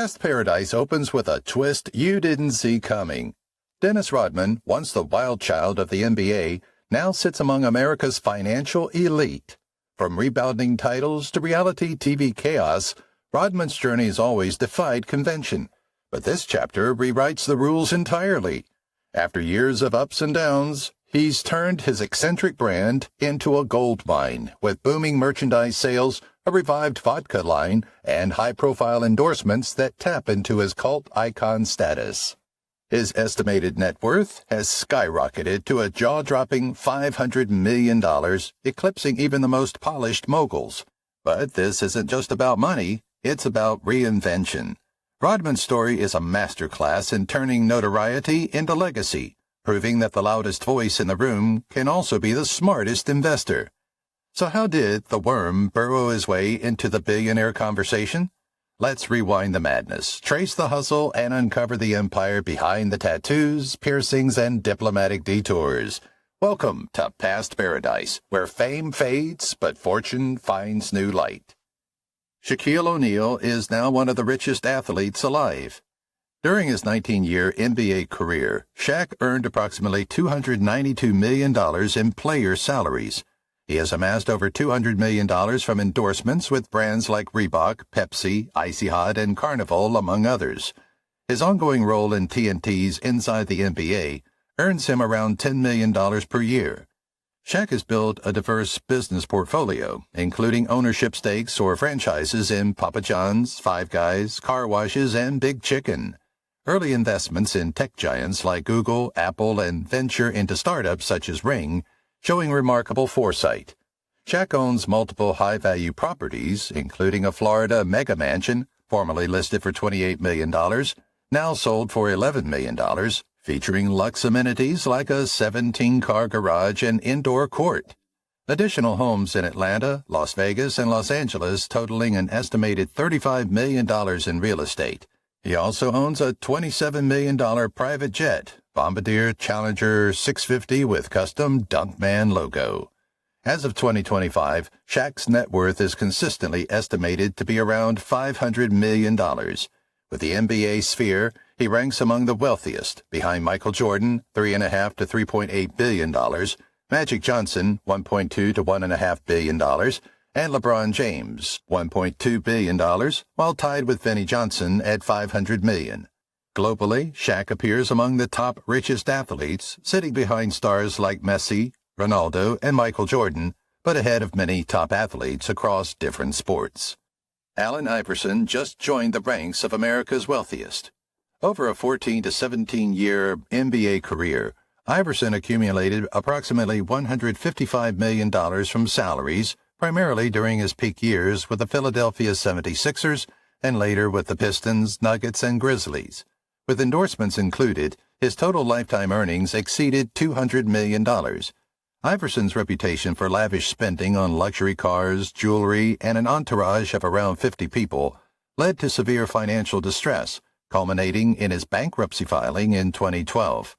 Past Paradise opens with a twist you didn't see coming. Dennis Rodman, once the wild child of the NBA, now sits among America's financial elite. From rebounding titles to reality TV chaos, Rodman's journey has always defied convention. But this chapter rewrites the rules entirely. After years of ups and downs, he's turned his eccentric brand into a gold mine, with booming merchandise sales, a revived vodka line, and high-profile endorsements that tap into his cult icon status. His estimated net worth has skyrocketed to a jaw-dropping $500 million, eclipsing even the most polished moguls. But this isn't just about money, it's about reinvention. Rodman's story is a masterclass in turning notoriety into legacy, proving that the loudest voice in the room can also be the smartest investor. So how did the worm burrow his way into the billionaire conversation? Let's rewind the madness, trace the hustle, and uncover the empire behind the tattoos, piercings, and diplomatic detours. Welcome to Past Paradise, where fame fades, but fortune finds new light. Shaquille O'Neal is now one of the richest athletes alive. During his 19-year NBA career, Shaq earned approximately $292 million in player salaries. He has amassed over $200 million from endorsements with brands like Reebok, Pepsi, Icy Hot, and Carnival, among others. His ongoing role in TNT's Inside the NBA earns him around $10 million per year. Shaq has built a diverse business portfolio, including ownership stakes or franchises in Papa John's, Five Guys, car washes, and Big Chicken. Early investments in tech giants like Google, Apple, and venture into startups such as Ring, showing remarkable foresight. Shaq owns multiple high-value properties, including a Florida mega mansion, formerly listed for $28 million, now sold for $11 million, featuring luxe amenities like a 17-car garage and indoor court. Additional homes in Atlanta, Las Vegas, and Los Angeles totaling an estimated $35 million in real estate. He also owns a $27 million private jet, Bombardier Challenger 650 with custom Dunkman logo. As of 2025, Shaq's net worth is consistently estimated to be around $500 million. With the NBA sphere, he ranks among the wealthiest, behind Michael Jordan, $3.5 to $3.8 billion, Magic Johnson, $1.2 to $1.5 billion, and LeBron James, $1.2 billion, while tied with Vinnie Johnson at $500 million. Globally, Shaq appears among the top richest athletes, sitting behind stars like Messi, Ronaldo, and Michael Jordan, but ahead of many top athletes across different sports. Allen Iverson just joined the ranks of America's wealthiest. Over a 14 to 17-year NBA career, Iverson accumulated approximately $155 million from salaries, primarily during his peak years with the Philadelphia 76ers and later with the Pistons, Nuggets, and Grizzlies. With endorsements included, his total lifetime earnings exceeded $200 million. Iverson's reputation for lavish spending on luxury cars, jewelry, and an entourage of around 50 people led to severe financial distress, culminating in his bankruptcy filing in 2012.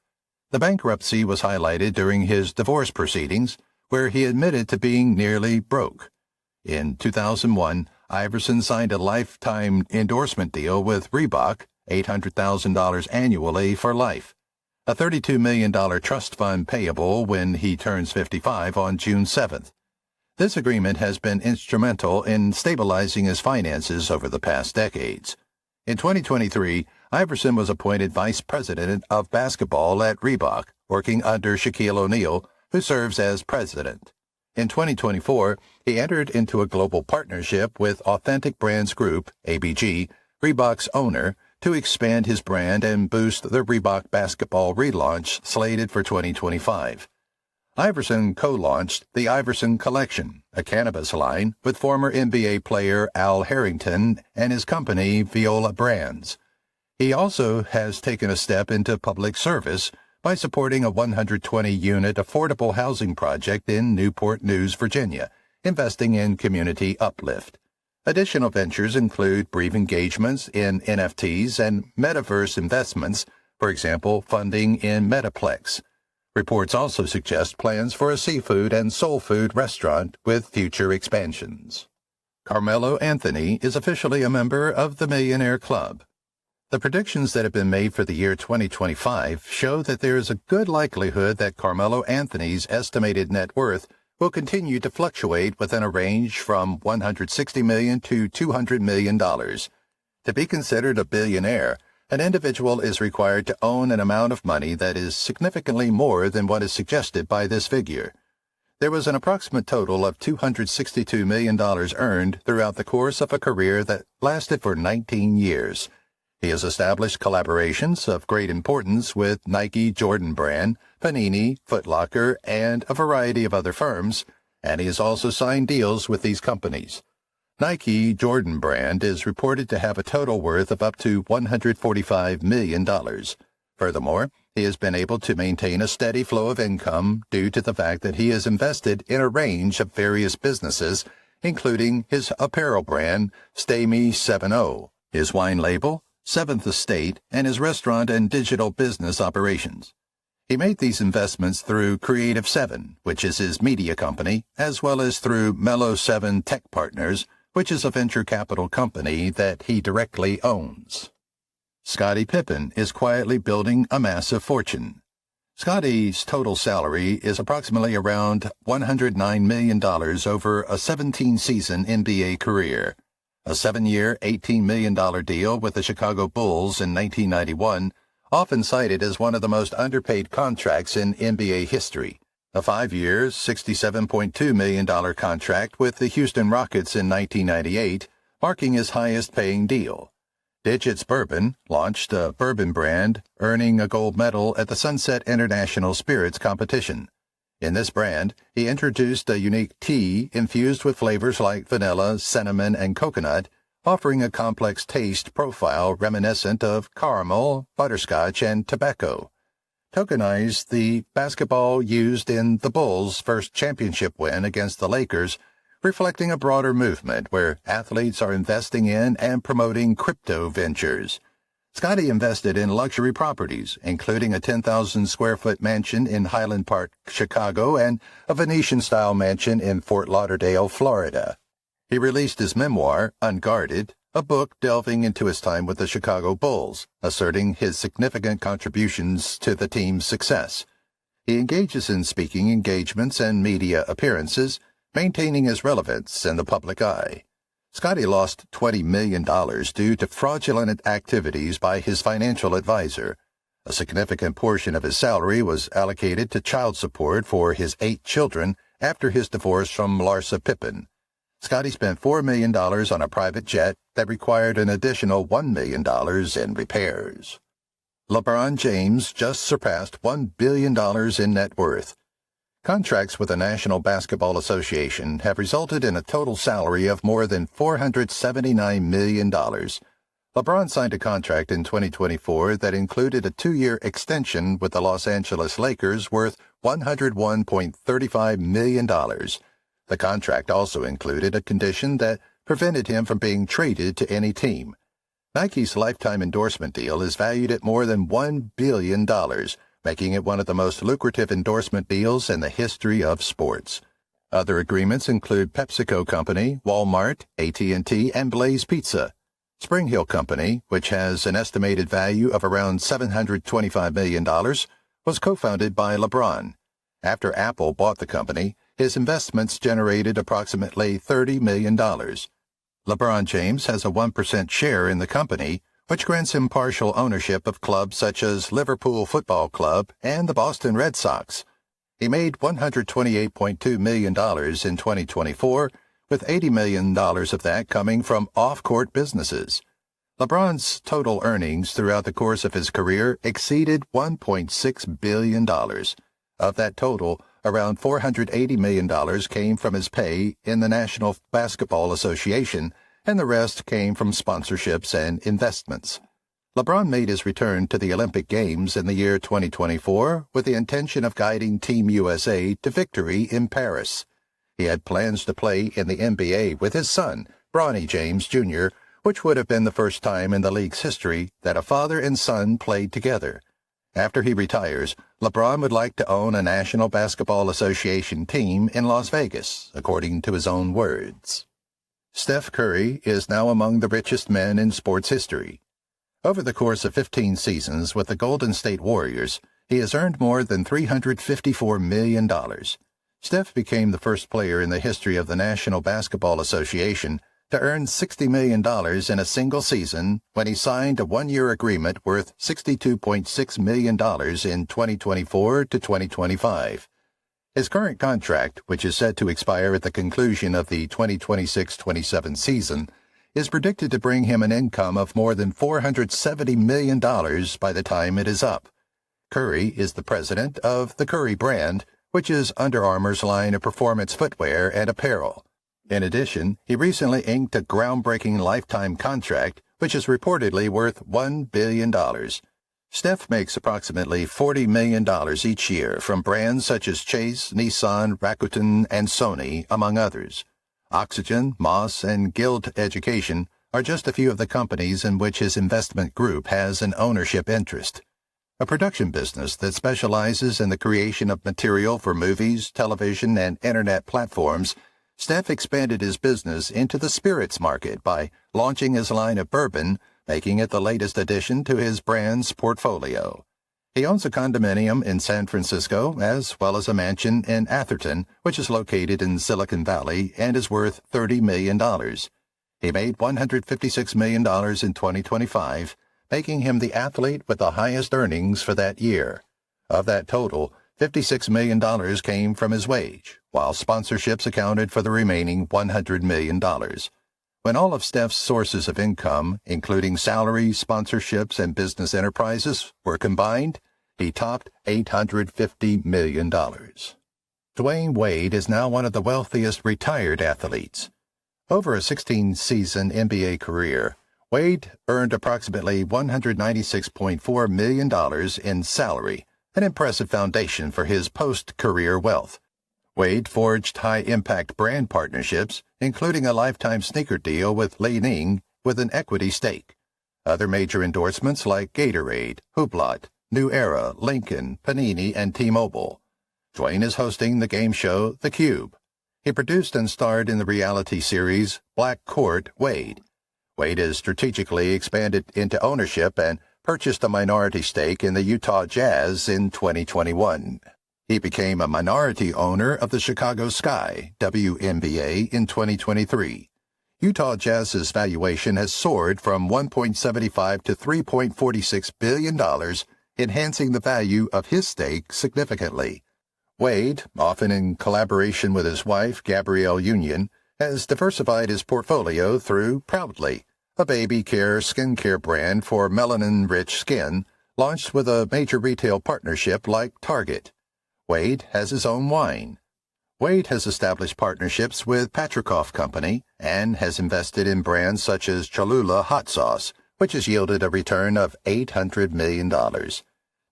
The bankruptcy was highlighted during his divorce proceedings, where he admitted to being nearly broke. In 2001, Iverson signed a lifetime endorsement deal with Reebok, $800,000 annually for life, a $32 million trust fund payable when he turns 55 on June 7th. This agreement has been instrumental in stabilizing his finances over the past decades. In 2023, Iverson was appointed vice president of basketball at Reebok, working under Shaquille O'Neal, who serves as president. In 2024, he entered into a global partnership with Authentic Brands Group, ABG, Reebok's owner, to expand his brand and boost the Reebok basketball relaunch slated for 2025. Iverson co-launched the Iverson Collection, a cannabis line, with former NBA player Al Harrington and his company Viola Brands. He also has taken a step into public service by supporting a 120-unit affordable housing project in Newport News, Virginia, investing in community uplift. Additional ventures include brief engagements in NFTs and metaverse investments, for example, funding in Metaplex. Reports also suggest plans for a seafood and soul food restaurant with future expansions. Carmelo Anthony is officially a member of the Millionaire Club. The predictions that have been made for the year 2025 show that there is a good likelihood that Carmelo Anthony's estimated net worth will continue to fluctuate within a range from $160 million to $200 million. To be considered a billionaire, an individual is required to own an amount of money that is significantly more than what is suggested by this figure. There was an approximate total of $262 million earned throughout the course of a career that lasted for 19 years. He has established collaborations of great importance with Nike Jordan Brand, Panini, Foot Locker, and a variety of other firms, and he has also signed deals with these companies. Nike Jordan Brand is reported to have a total worth of up to $145 million. Furthermore, he has been able to maintain a steady flow of income due to the fact that he has invested in a range of various businesses, including his apparel brand, Stay Me 7-0, his wine label, Seventh Estate, and his restaurant and digital business operations. He made these investments through Creative 7, which is his media company, as well as through Mellow 7 Tech Partners, which is a venture capital company that he directly owns. Scottie Pippen is quietly building a massive fortune. Scottie's total salary is approximately around $109 million over a 17-season NBA career. A 7-year, $18 million deal with the Chicago Bulls in 1991, often cited as one of the most underpaid contracts in NBA history. A 5-year, $67.2 million contract with the Houston Rockets in 1998, marking his highest-paying deal. Digits Bourbon launched a bourbon brand, earning a gold medal at the Sunset International Spirits Competition. In this brand, he introduced a unique tea infused with flavors like vanilla, cinnamon, and coconut, offering a complex taste profile reminiscent of caramel, butterscotch, and tobacco. Tokenized the basketball used in the Bulls' first championship win against the Lakers, reflecting a broader movement where athletes are investing in and promoting crypto ventures. Scottie invested in luxury properties, including a 10,000-square-foot mansion in Highland Park, Chicago, and a Venetian-style mansion in Fort Lauderdale, Florida. He released his memoir, Unguarded, a book delving into his time with the Chicago Bulls, asserting his significant contributions to the team's success. He engages in speaking engagements and media appearances, maintaining his relevance in the public eye. Scottie lost $20 million due to fraudulent activities by his financial advisor. A significant portion of his salary was allocated to child support for his 8 children after his divorce from Larsa Pippen. Scottie spent $4 million on a private jet that required an additional $1 million in repairs. LeBron James just surpassed $1 billion in net worth. Contracts with the National Basketball Association have resulted in a total salary of more than $479 million. LeBron signed a contract in 2024 that included a 2-year extension with the Los Angeles Lakers worth $101.35 million. The contract also included a condition that prevented him from being traded to any team. Nike's lifetime endorsement deal is valued at more than $1 billion, making it one of the most lucrative endorsement deals in the history of sports. Other agreements include PepsiCo Company, Walmart, AT&T, and Blaze Pizza. Spring Hill Company, which has an estimated value of around $725 million, was co-founded by LeBron. After Apple bought the company, his investments generated approximately $30 million. LeBron James has a 1% share in the company, which grants him partial ownership of clubs such as Liverpool Football Club and the Boston Red Sox. He made $128.2 million in 2024, with $80 million of that coming from off-court businesses. LeBron's total earnings throughout the course of his career exceeded $1.6 billion. Of that total, around $480 million came from his pay in the National Basketball Association, and the rest came from sponsorships and investments. LeBron made his return to the Olympic Games in the year 2024 with the intention of guiding Team USA to victory in Paris. He had plans to play in the NBA with his son, Bronny James Jr., which would have been the first time in the league's history that a father and son played together. After he retires, LeBron would like to own a National Basketball Association team in Las Vegas, according to his own words. Steph Curry is now among the richest men in sports history. Over the course of 15 seasons with the Golden State Warriors, he has earned more than $354 million. Steph became the first player in the history of the National Basketball Association to earn $60 million in a single season when he signed a one-year agreement worth $62.6 million in 2024 to 2025. His current contract, which is set to expire at the conclusion of the 2026-27 season, is predicted to bring him an income of more than $470 million by the time it is up. Curry is the president of the Curry brand, which is Under Armour's line of performance footwear and apparel. In addition, he recently inked a groundbreaking lifetime contract, which is reportedly worth $1 billion. Steph makes approximately $40 million each year from brands such as Chase, Nissan, Rakuten, and Sony, among others. Oxygen, Moss, and Guild Education are just a few of the companies in which his investment group has an ownership interest. A production business that specializes in the creation of material for movies, television, and internet platforms, Steph expanded his business into the spirits market by launching his line of bourbon, making it the latest addition to his brand's portfolio. He owns a condominium in San Francisco as well as a mansion in Atherton, which is located in Silicon Valley and is worth $30 million. He made $156 million in 2025, making him the athlete with the highest earnings for that year. Of that total, $56 million came from his wage, while sponsorships accounted for the remaining $100 million. When all of Steph's sources of income, including salaries, sponsorships, and business enterprises, were combined, he topped $850 million. Dwayne Wade is now one of the wealthiest retired athletes. Over a 16-season NBA career, Wade earned approximately $196.4 million in salary, an impressive foundation for his post-career wealth. Wade forged high-impact brand partnerships, including a lifetime sneaker deal with Li Ning with an equity stake. Other major endorsements like Gatorade, Hublot, New Era, Lincoln, Panini, and T-Mobile. Dwayne is hosting the game show The Cube. He produced and starred in the reality series Black Court Wade. Wade has strategically expanded into ownership and purchased a minority stake in the Utah Jazz in 2021. He became a minority owner of the Chicago Sky, WNBA, in 2023. Utah Jazz's valuation has soared from $1.75 to $3.46 billion, enhancing the value of his stake significantly. Wade, often in collaboration with his wife, Gabrielle Union, has diversified his portfolio through Proudly, a baby care skincare brand for melanin-rich skin, launched with a major retail partnership like Target. Wade has his own wine. Wade has established partnerships with Patrikoff Company and has invested in brands such as Cholula Hot Sauce, which has yielded a return of $800 million.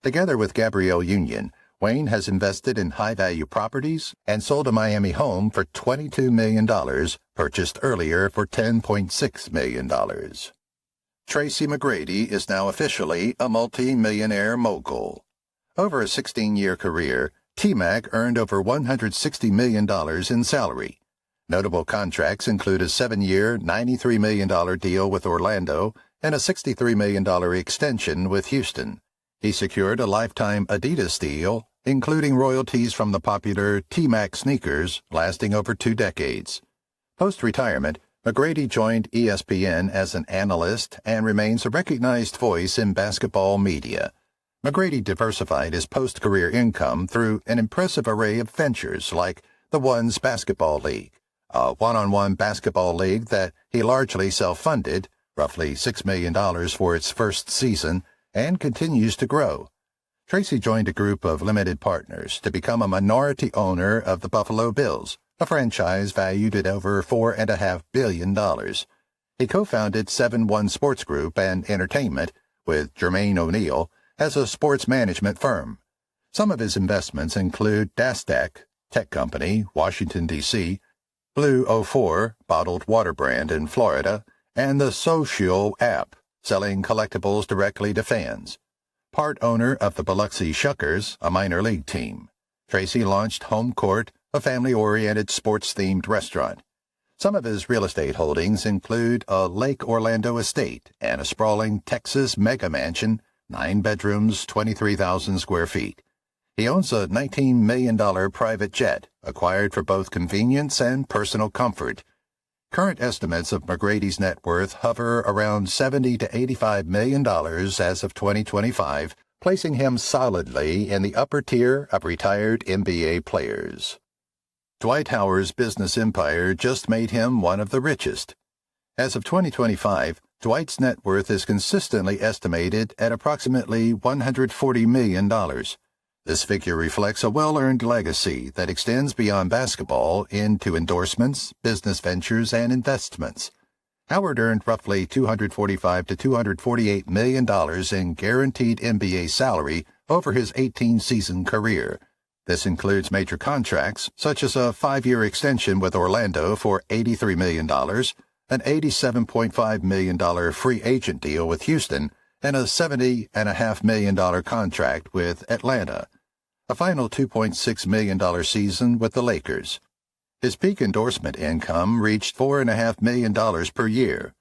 Together with Gabrielle Union, Wayne has invested in high-value properties and sold a Miami home for $22 million, purchased earlier for $10.6 million. Tracy McGrady is now officially a multi-millionaire mogul. Over a 16-year career, T-Mac earned over $160 million in salary. Notable contracts include a 7-year, $93 million deal with Orlando and a $63 million extension with Houston. He secured a lifetime Adidas deal, including royalties from the popular T-Mac sneakers, lasting over 2 decades. Post-retirement, McGrady joined ESPN as an analyst and remains a recognized voice in basketball media. McGrady diversified his post-career income through an impressive array of ventures like the Ones Basketball League, a one-on-one basketball league that he largely self-funded, roughly $6 million for its first season, and continues to grow. Tracy joined a group of limited partners to become a minority owner of the Buffalo Bills, a franchise valued at over $4.5 billion. He co-founded 7-1 Sports Group and Entertainment with Jermaine O'Neal as a sports management firm. Some of his investments include Dastak, tech company, Washington, D.C., Blue 04, bottled water brand in Florida, and the Social app, selling collectibles directly to fans. Part owner of the Biloxi Shuckers, a minor league team. Tracy launched Home Court, a family-oriented sports-themed restaurant. Some of his real estate holdings include a Lake Orlando estate and a sprawling Texas mega mansion, 9 bedrooms, 23,000 square feet. He owns a $19 million private jet, acquired for both convenience and personal comfort. Current estimates of McGrady's net worth hover around $70 to $85 million as of 2025, placing him solidly in the upper tier of retired NBA players. Dwight Howard's business empire just made him one of the richest. As of 2025, Dwight's net worth is consistently estimated at approximately $140 million. This figure reflects a well-earned legacy that extends beyond basketball into endorsements, business ventures, and investments. Howard earned roughly $245 to $248 million in guaranteed NBA salary over his 18-season career. This includes major contracts, such as a 5-year extension with Orlando for $83 million, an $87.5 million free agent deal with Houston, and a $70.5 million contract with Atlanta. A final $2.6 million season with the Lakers. His peak endorsement income reached $4.5 million per year.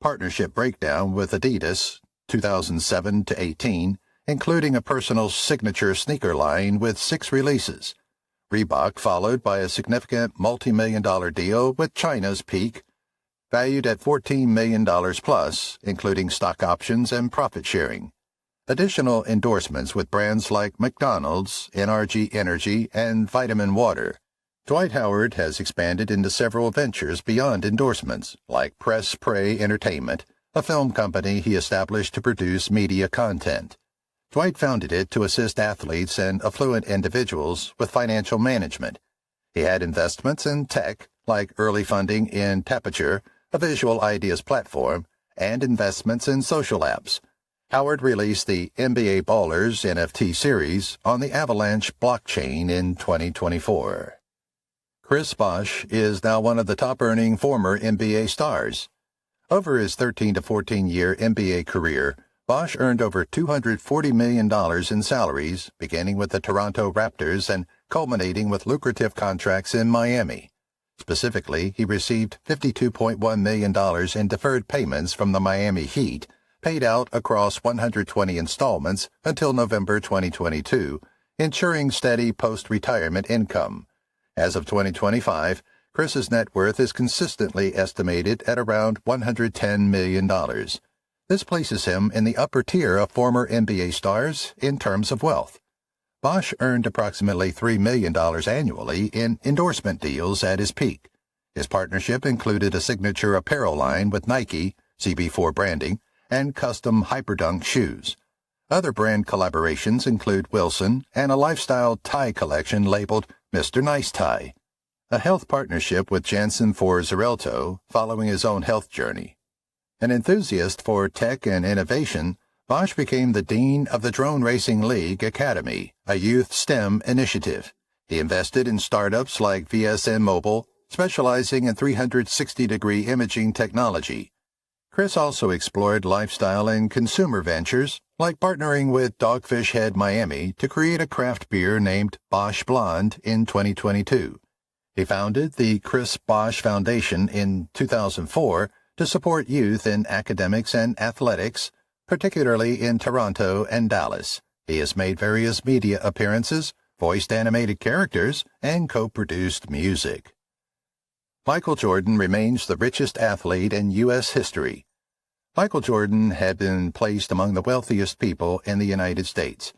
Partnership breakdown with Adidas, 2007 to 18, including a personal signature sneaker line with 6 releases. Reebok followed by a significant multi-million-dollar deal with China's Peak, valued at $14 million plus, including stock options and profit sharing. Additional endorsements with brands like McDonald's, NRG Energy, and Vitamin Water. Dwight Howard has expanded into several ventures beyond endorsements, like Press Prey Entertainment, a film company he established to produce media content. Dwight founded it to assist athletes and affluent individuals with financial management. He had investments in tech, like early funding in Tapature, a visual ideas platform, and investments in social apps. Howard released the NBA Ballers NFT series on the Avalanche blockchain in 2024. Chris Bosh is now one of the top-earning former NBA stars. Over his 13 to 14-year NBA career, Bosh earned over $240 million in salaries, beginning with the Toronto Raptors and culminating with lucrative contracts in Miami. Specifically, he received $52.1 million in deferred payments from the Miami Heat, paid out across 120 installments until November 2022, ensuring steady post-retirement income. As of 2025, Chris's net worth is consistently estimated at around $110 million. This places him in the upper tier of former NBA stars in terms of wealth. Bosh earned approximately $3 million annually in endorsement deals at his peak. His partnership included a signature apparel line with Nike, CB4 branding, and custom Hyperdunk shoes. Other brand collaborations include Wilson and a lifestyle tie collection labeled Mr. Nice Tie, a health partnership with Janssen for Xarelto following his own health journey. An enthusiast for tech and innovation, Bosh became the dean of the Drone Racing League Academy, a youth STEM initiative. He invested in startups like VSM Mobile, specializing in 360-degree imaging technology. Chris also explored lifestyle and consumer ventures, like partnering with Dogfish Head Miami to create a craft beer named Bosh Blonde in 2022. He founded the Chris Bosh Foundation in 2004 to support youth in academics and athletics, particularly in Toronto and Dallas. He has made various media appearances, voiced animated characters, and co-produced music. Michael Jordan remains the richest athlete in U.S. history. Michael Jordan had been placed among the wealthiest people in the United States.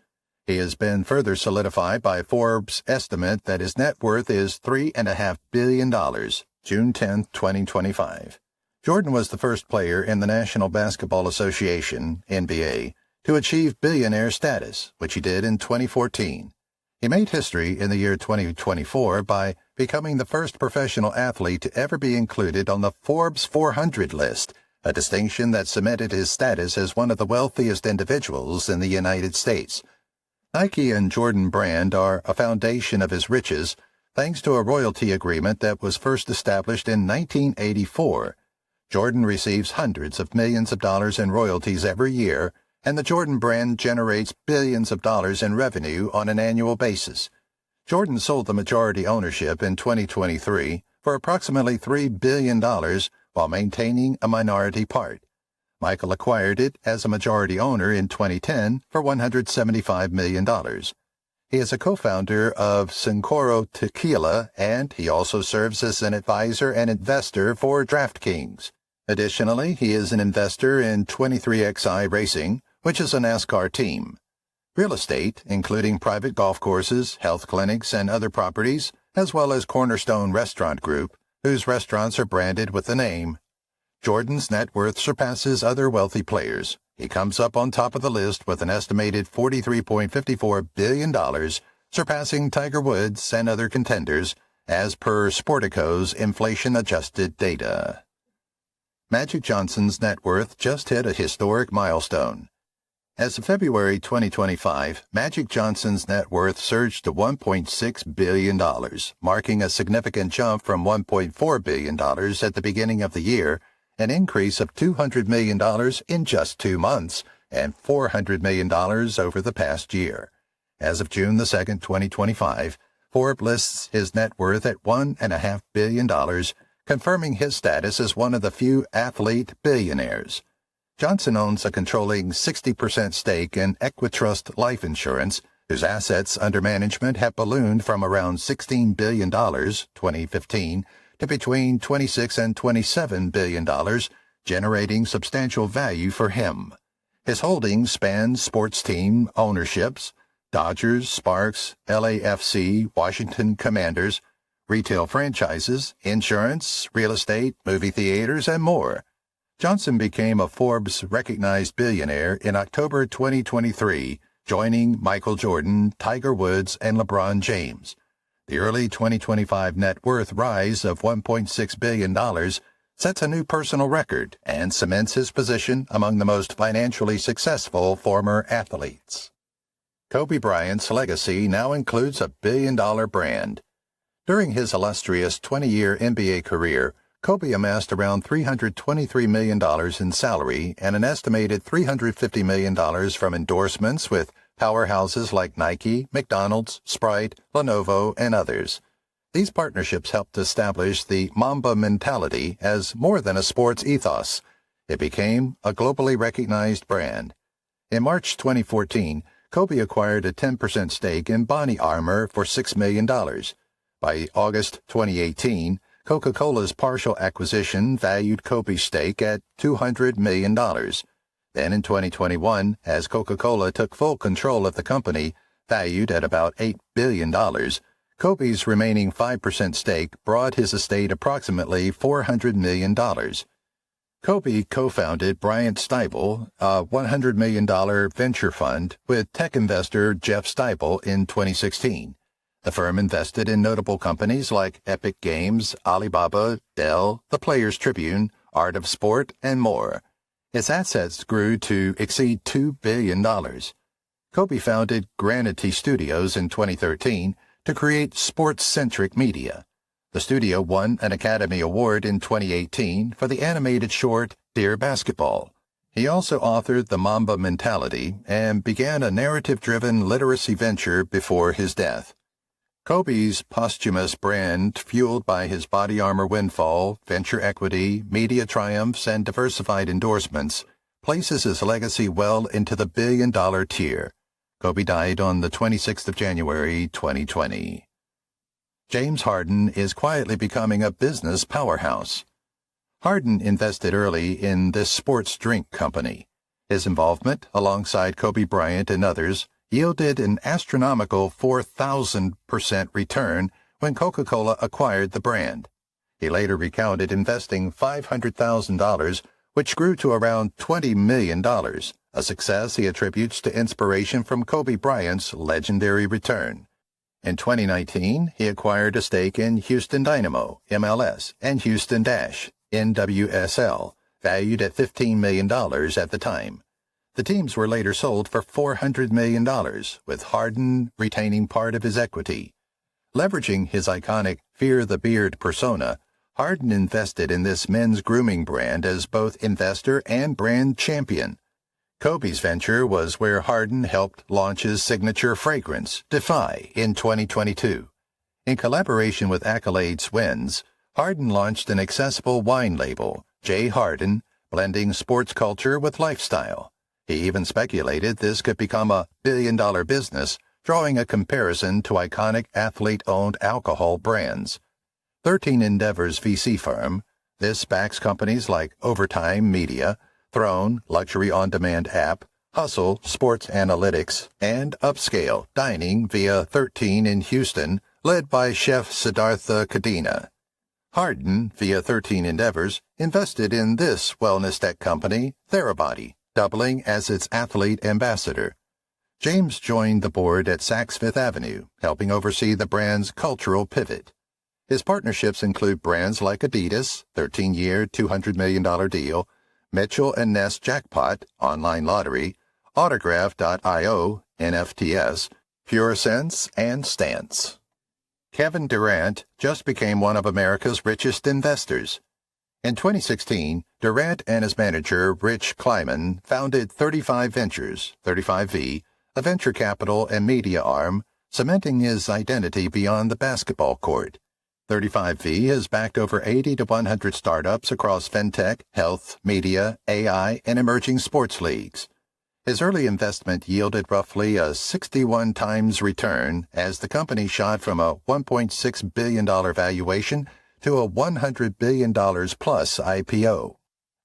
He has been further solidified by Forbes' estimate that his net worth is $3.5 billion, June 10, 2025. Jordan was the first player in the National Basketball Association, NBA, to achieve billionaire status, which he did in 2014. He made history in the year 2024 by becoming the first professional athlete to ever be included on the Forbes 400 list, a distinction that cemented his status as one of the wealthiest individuals in the United States. Nike and Jordan Brand are a foundation of his riches, thanks to a royalty agreement that was first established in 1984. Jordan receives hundreds of millions of dollars in royalties every year, and the Jordan brand generates billions of dollars in revenue on an annual basis. Jordan sold the majority ownership in 2023 for approximately $3 billion while maintaining a minority part. Michael acquired it as a majority owner in 2010 for $175 million. He is a co-founder of Sincoro Tequila, and he also serves as an advisor and investor for DraftKings. Additionally, he is an investor in 23XI Racing, which is a NASCAR team. Real estate, including private golf courses, health clinics, and other properties, as well as Cornerstone Restaurant Group, whose restaurants are branded with the name. Jordan's net worth surpasses other wealthy players. He comes up on top of the list with an estimated $43.54 billion, surpassing Tiger Woods and other contenders, as per Sportico's inflation-adjusted data. Magic Johnson's net worth just hit a historic milestone. As of February 2025, Magic Johnson's net worth surged to $1.6 billion, marking a significant jump from $1.4 billion at the beginning of the year, an increase of $200 million in just 2 months, and $400 million over the past year. As of June 2, 2025, Forbes lists his net worth at $1.5 billion, confirming his status as one of the few athlete billionaires. Johnson owns a controlling 60% stake in Equitrust Life Insurance, whose assets under management have ballooned from around $16 billion, 2015, to between $26 and $27 billion, generating substantial value for him. His holdings span sports team ownerships, Dodgers, Sparks, LAFC, Washington Commanders, retail franchises, insurance, real estate, movie theaters, and more. Johnson became a Forbes-recognized billionaire in October 2023, joining Michael Jordan, Tiger Woods, and LeBron James. The early 2025 net worth rise of $1.6 billion sets a new personal record and cements his position among the most financially successful former athletes. Kobe Bryant's legacy now includes a billion-dollar brand. During his illustrious 20-year NBA career, Kobe amassed around $323 million in salary and an estimated $350 million from endorsements with powerhouses like Nike, McDonald's, Sprite, Lenovo, and others. These partnerships helped establish the Mamba mentality as more than a sports ethos. It became a globally recognized brand. In March 2014, Kobe acquired a 10% stake in Bonnie Armour for $6 million. By August 2018, Coca-Cola's partial acquisition valued Kobe's stake at $200 million. Then in 2021, as Coca-Cola took full control of the company, valued at about $8 billion, Kobe's remaining 5% stake brought his estate approximately $400 million. Kobe co-founded Bryant Stibel, a $100 million venture fund, with tech investor Jeff Stibel in 2016. The firm invested in notable companies like Epic Games, Alibaba, Dell, The Players Tribune, Art of Sport, and more. Its assets grew to exceed $2 billion. Kobe founded Granity Studios in 2013 to create sports-centric media. The studio won an Academy Award in 2018 for the animated short Dear Basketball. He also authored The Mamba Mentality and began a narrative-driven literacy venture before his death. Kobe's posthumous brand, fueled by his body armor windfall, venture equity, media triumphs, and diversified endorsements, places his legacy well into the billion-dollar tier. Kobe died on the 26th of January, 2020. James Harden is quietly becoming a business powerhouse. Harden invested early in this sports drink company. His involvement, alongside Kobe Bryant and others, yielded an astronomical 4,000% return when Coca-Cola acquired the brand. He later recounted investing $500,000, which grew to around $20 million, a success he attributes to inspiration from Kobe Bryant's legendary return. In 2019, he acquired a stake in Houston Dynamo, MLS, and Houston Dash, NWSL, valued at $15 million at the time. The teams were later sold for $400 million, with Harden retaining part of his equity. Leveraging his iconic Fear the Beard persona, Harden invested in this men's grooming brand as both investor and brand champion. Kobe's venture was where Harden helped launch his signature fragrance, Defy, in 2022. In collaboration with Accolade Swens, Harden launched an accessible wine label, J. Harden, blending sports culture with lifestyle. He even speculated this could become a billion-dollar business, drawing a comparison to iconic athlete-owned alcohol brands. 13 Endeavor's VC firm, this backs companies like Overtime Media, Throne, luxury on-demand app, Hustle, sports analytics, and Upscale, dining via 13 in Houston, led by chef Siddhartha Kadina. Harden, via 13 Endeavors, invested in this wellness tech company, Therabody, doubling as its athlete ambassador. James joined the board at Saks Fifth Avenue, helping oversee the brand's cultural pivot. His partnerships include brands like Adidas, 13-year, $200 million deal, Mitchell & Ness Jackpot, online lottery, Autograph.io, NFTs, PureSense, and Stance. Kevin Durant just became one of America's richest investors. In 2016, Durant and his manager, Rich Kleiman, founded 35 Ventures, 35V, a venture capital and media arm, cementing his identity beyond the basketball court. 35V has backed over 80 to 100 startups across fintech, health, media, AI, and emerging sports leagues. His early investment yielded roughly a 61 times return as the company shot from a $1.6 billion valuation to a $100 billion plus IPO.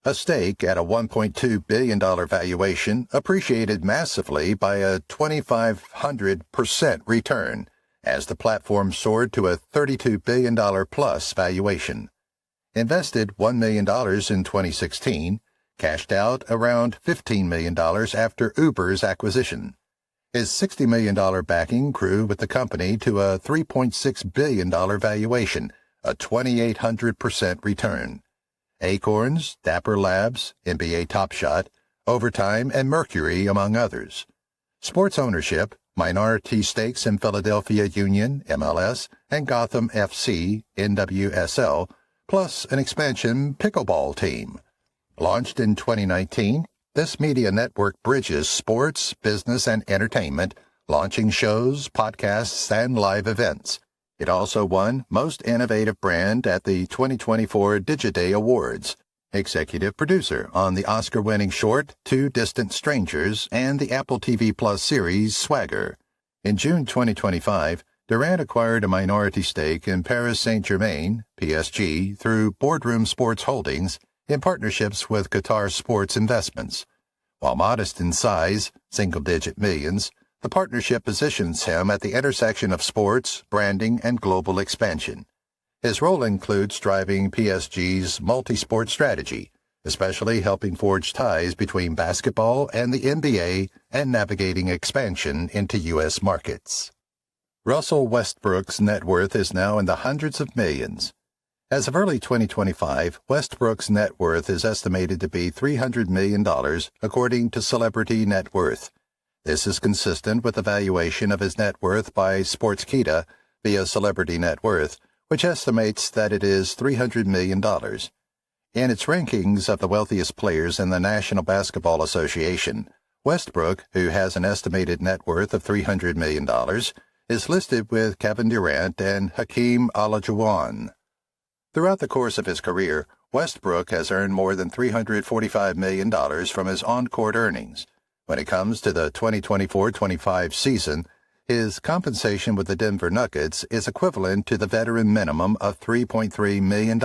A stake at a $1.2 billion valuation appreciated massively by a 2,500% return as the platform soared to a $32 billion plus valuation. Invested $1 million in 2016, cashed out around $15 million after Uber's acquisition. His $60 million backing grew with the company to a $3.6 billion valuation, a 2,800% return. Acorns, Dapper Labs, NBA Top Shot, Overtime, and Mercury, among others. Sports ownership, minority stakes in Philadelphia Union, MLS, and Gotham FC, NWSL, plus an expansion pickleball team. Launched in 2019, this media network bridges sports, business, and entertainment, launching shows, podcasts, and live events. It also won Most Innovative Brand at the 2024 Digiday Awards, executive producer on the Oscar-winning short Two Distant Strangers and the Apple TV Plus series Swagger. In June 2025, Durant acquired a minority stake in Paris Saint-Germain, PSG, through Boardroom Sports Holdings, in partnerships with Qatar Sports Investments. While modest in size, single-digit millions, the partnership positions him at the intersection of sports, branding, and global expansion. His role includes driving PSG's multi-sport strategy, especially helping forge ties between basketball and the NBA and navigating expansion into U.S. markets. Russell Westbrook's net worth is now in the hundreds of millions. As of early 2025, Westbrook's net worth is estimated to be $300 million, according to Celebrity Net Worth. This is consistent with the valuation of his net worth by Sportskeeda via Celebrity Net Worth, which estimates that it is $300 million. In its rankings of the wealthiest players in the National Basketball Association, Westbrook, who has an estimated net worth of $300 million, is listed with Kevin Durant and Hakeem Olajuwon. Throughout the course of his career, Westbrook has earned more than $345 million from his on-court earnings. When it comes to the 2024-25 season, his compensation with the Denver Nuggets is equivalent to the veteran minimum of $3.3 million,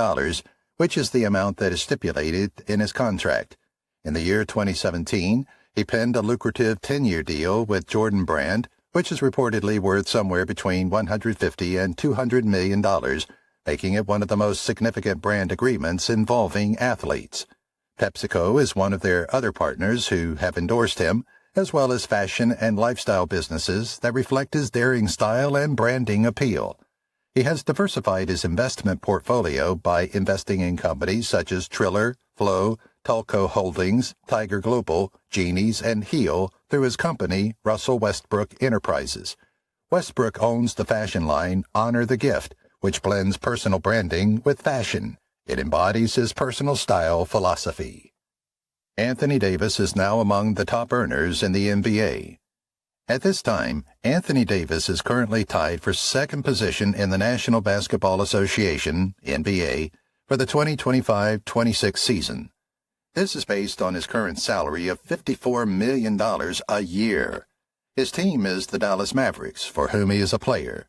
which is the amount that is stipulated in his contract. In the year 2017, he penned a lucrative 10-year deal with Jordan Brand, which is reportedly worth somewhere between $150 and $200 million, making it one of the most significant brand agreements involving athletes. PepsiCo is one of their other partners who have endorsed him, as well as fashion and lifestyle businesses that reflect his daring style and branding appeal. He has diversified his investment portfolio by investing in companies such as Triller, Flow, Tulco Holdings, Tiger Global, Genies, and Heel through his company, Russell Westbrook Enterprises. Westbrook owns the fashion line Honor the Gift, which blends personal branding with fashion. It embodies his personal style philosophy. Anthony Davis is now among the top earners in the NBA. At this time, Anthony Davis is currently tied for second position in the National Basketball Association, NBA, for the 2025-26 season. This is based on his current salary of $54 million a year. His team is the Dallas Mavericks, for whom he is a player.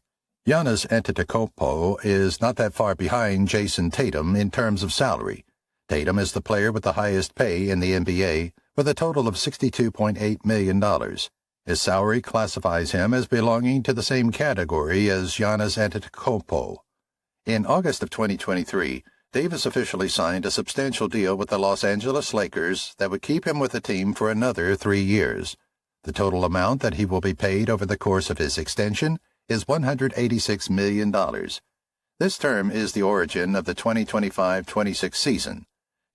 Giannis Antetokounmpo is not that far behind Jason Tatum in terms of salary. Tatum is the player with the highest pay in the NBA, with a total of $62.8 million. His salary classifies him as belonging to the same category as Giannis Antetokounmpo. In August of 2023, Davis officially signed a substantial deal with the Los Angeles Lakers that would keep him with the team for another 3 years. The total amount that he will be paid over the course of his extension is $186 million. This term is the origin of the 2025-26 season.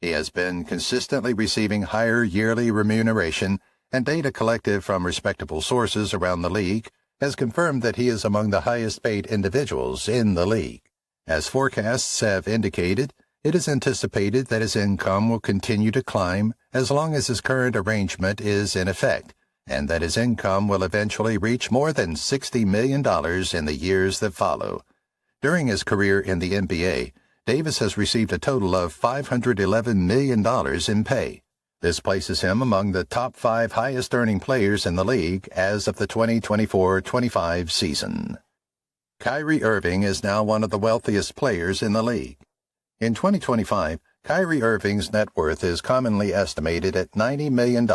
He has been consistently receiving higher yearly remuneration, and data collected from respectable sources around the league has confirmed that he is among the highest-paid individuals in the league. As forecasts have indicated, it is anticipated that his income will continue to climb as long as his current arrangement is in effect, and that his income will eventually reach more than $60 million in the years that follow. During his career in the NBA, Davis has received a total of $511 million in pay. This places him among the top 5 highest-earning players in the league as of the 2024-25 season. Kyrie Irving is now one of the wealthiest players in the league. In 2025, Kyrie Irving's net worth is commonly estimated at $90 million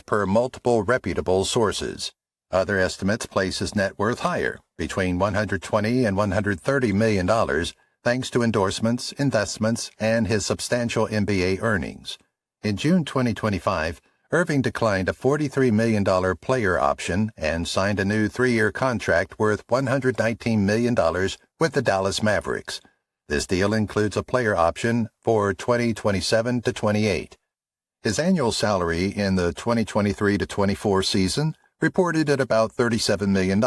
per multiple reputable sources. Other estimates place his net worth higher, between $120 and $130 million, thanks to endorsements, investments, and his substantial NBA earnings. In June 2025, Irving declined a $43 million player option and signed a new 3-year contract worth $119 million with the Dallas Mavericks. This deal includes a player option for 2027 to 28. His annual salary in the 2023-24 season reported at about $37 million,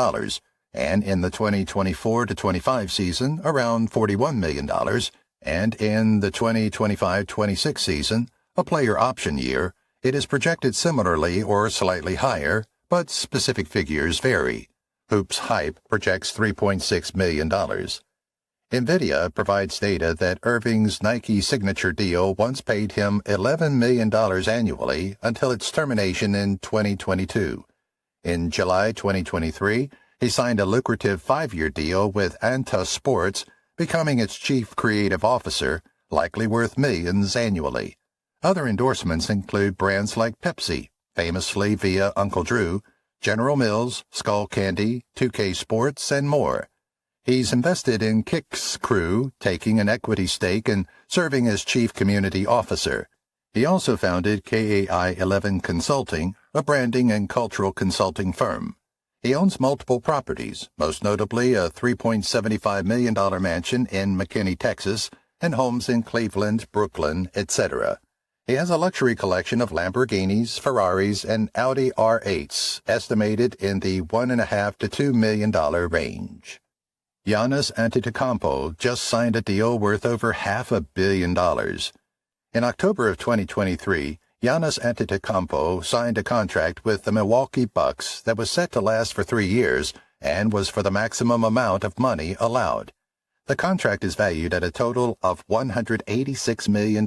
and in the 2024-25 season around $41 million, and in the 2025-26 season, a player option year, it is projected similarly or slightly higher, but specific figures vary. Hoops Hype projects $3.6 million. NVIDIA provides data that Irving's Nike signature deal once paid him $11 million annually until its termination in 2022. In July 2023, he signed a lucrative 5-year deal with Anta Sports, becoming its chief creative officer, likely worth millions annually. Other endorsements include brands like Pepsi, famously via Uncle Drew, General Mills, Skull Candy, 2K Sports, and more. He's invested in Kicks Crew, taking an equity stake and serving as chief community officer. He also founded KAI 11 Consulting, a branding and cultural consulting firm. He owns multiple properties, most notably a $3.75 million mansion in McKinney, Texas, and homes in Cleveland, Brooklyn, etc. He has a luxury collection of Lamborghinis, Ferraris, and Audi R8s, estimated in the $1.5 to $2 million range. Giannis Antetokounmpo just signed a deal worth over $500 million. In October of 2023, Giannis Antetokounmpo signed a contract with the Milwaukee Bucks that was set to last for 3 years and was for the maximum amount of money allowed. The contract is valued at a total of $186 million.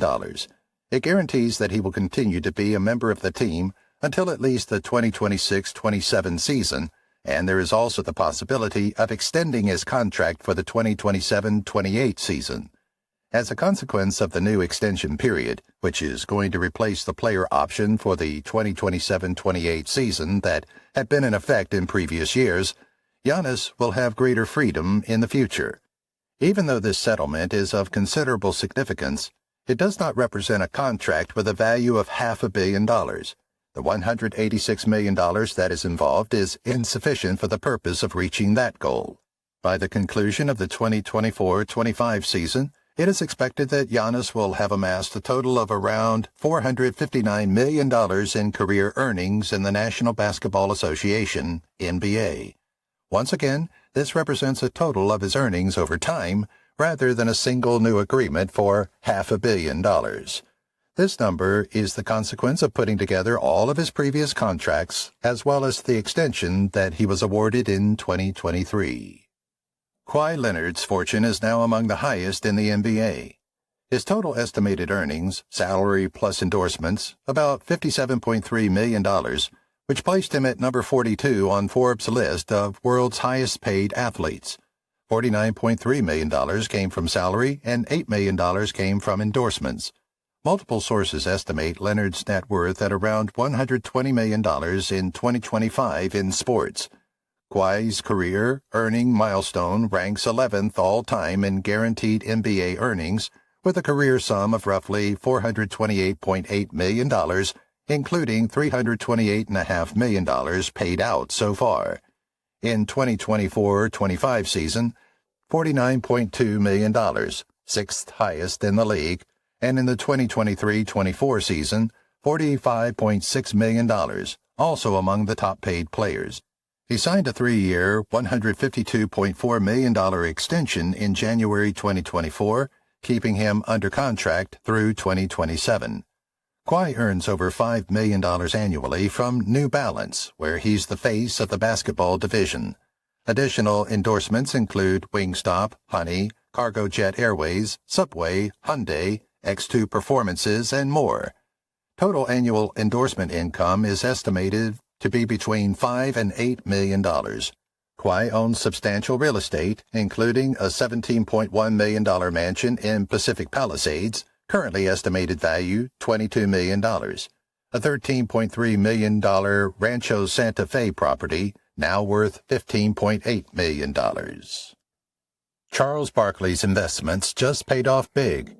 It guarantees that he will continue to be a member of the team until at least the 2026-27 season, and there is also the possibility of extending his contract for the 2027-28 season. As a consequence of the new extension period, which is going to replace the player option for the 2027-28 season that had been in effect in previous years, Giannis will have greater freedom in the future. Even though this settlement is of considerable significance, it does not represent a contract with a value of $500 million. The $186 million that is involved is insufficient for the purpose of reaching that goal. By the conclusion of the 2024-25 season, it is expected that Giannis will have amassed a total of around $459 million in career earnings in the National Basketball Association, NBA. Once again, this represents a total of his earnings over time, rather than a single new agreement for $500 million. This number is the consequence of putting together all of his previous contracts, as well as the extension that he was awarded in 2023. Kawhi Leonard's fortune is now among the highest in the NBA. His total estimated earnings, salary plus endorsements, about $57.3 million, which placed him at number 42 on Forbes' list of world's highest-paid athletes. $49.3 million came from salary and $8 million came from endorsements. Multiple sources estimate Leonard's net worth at around $120 million in 2025 in sports. Kawhi's career earning milestone ranks 11th all-time in guaranteed NBA earnings, with a career sum of roughly $428.8 million, including $328.5 million paid out so far. In 2024-25 season, $49.2 million, sixth highest in the league, and in the 2023-24 season, $45.6 million, also among the top-paid players. He signed a 3-year, $152.4 million extension in January 2024, keeping him under contract through 2027. Kawhi earns over $5 million annually from New Balance, where he's the face of the basketball division. Additional endorsements include Wingstop, Honey, Cargo Jet Airways, Subway, Hyundai, X2 Performances, and more. Total annual endorsement income is estimated to be between $5 and $8 million. Kawhi owns substantial real estate, including a $17.1 million mansion in Pacific Palisades, currently estimated value $22 million. A $13.3 million Rancho Santa Fe property, now worth $15.8 million. Charles Barkley's investments just paid off big.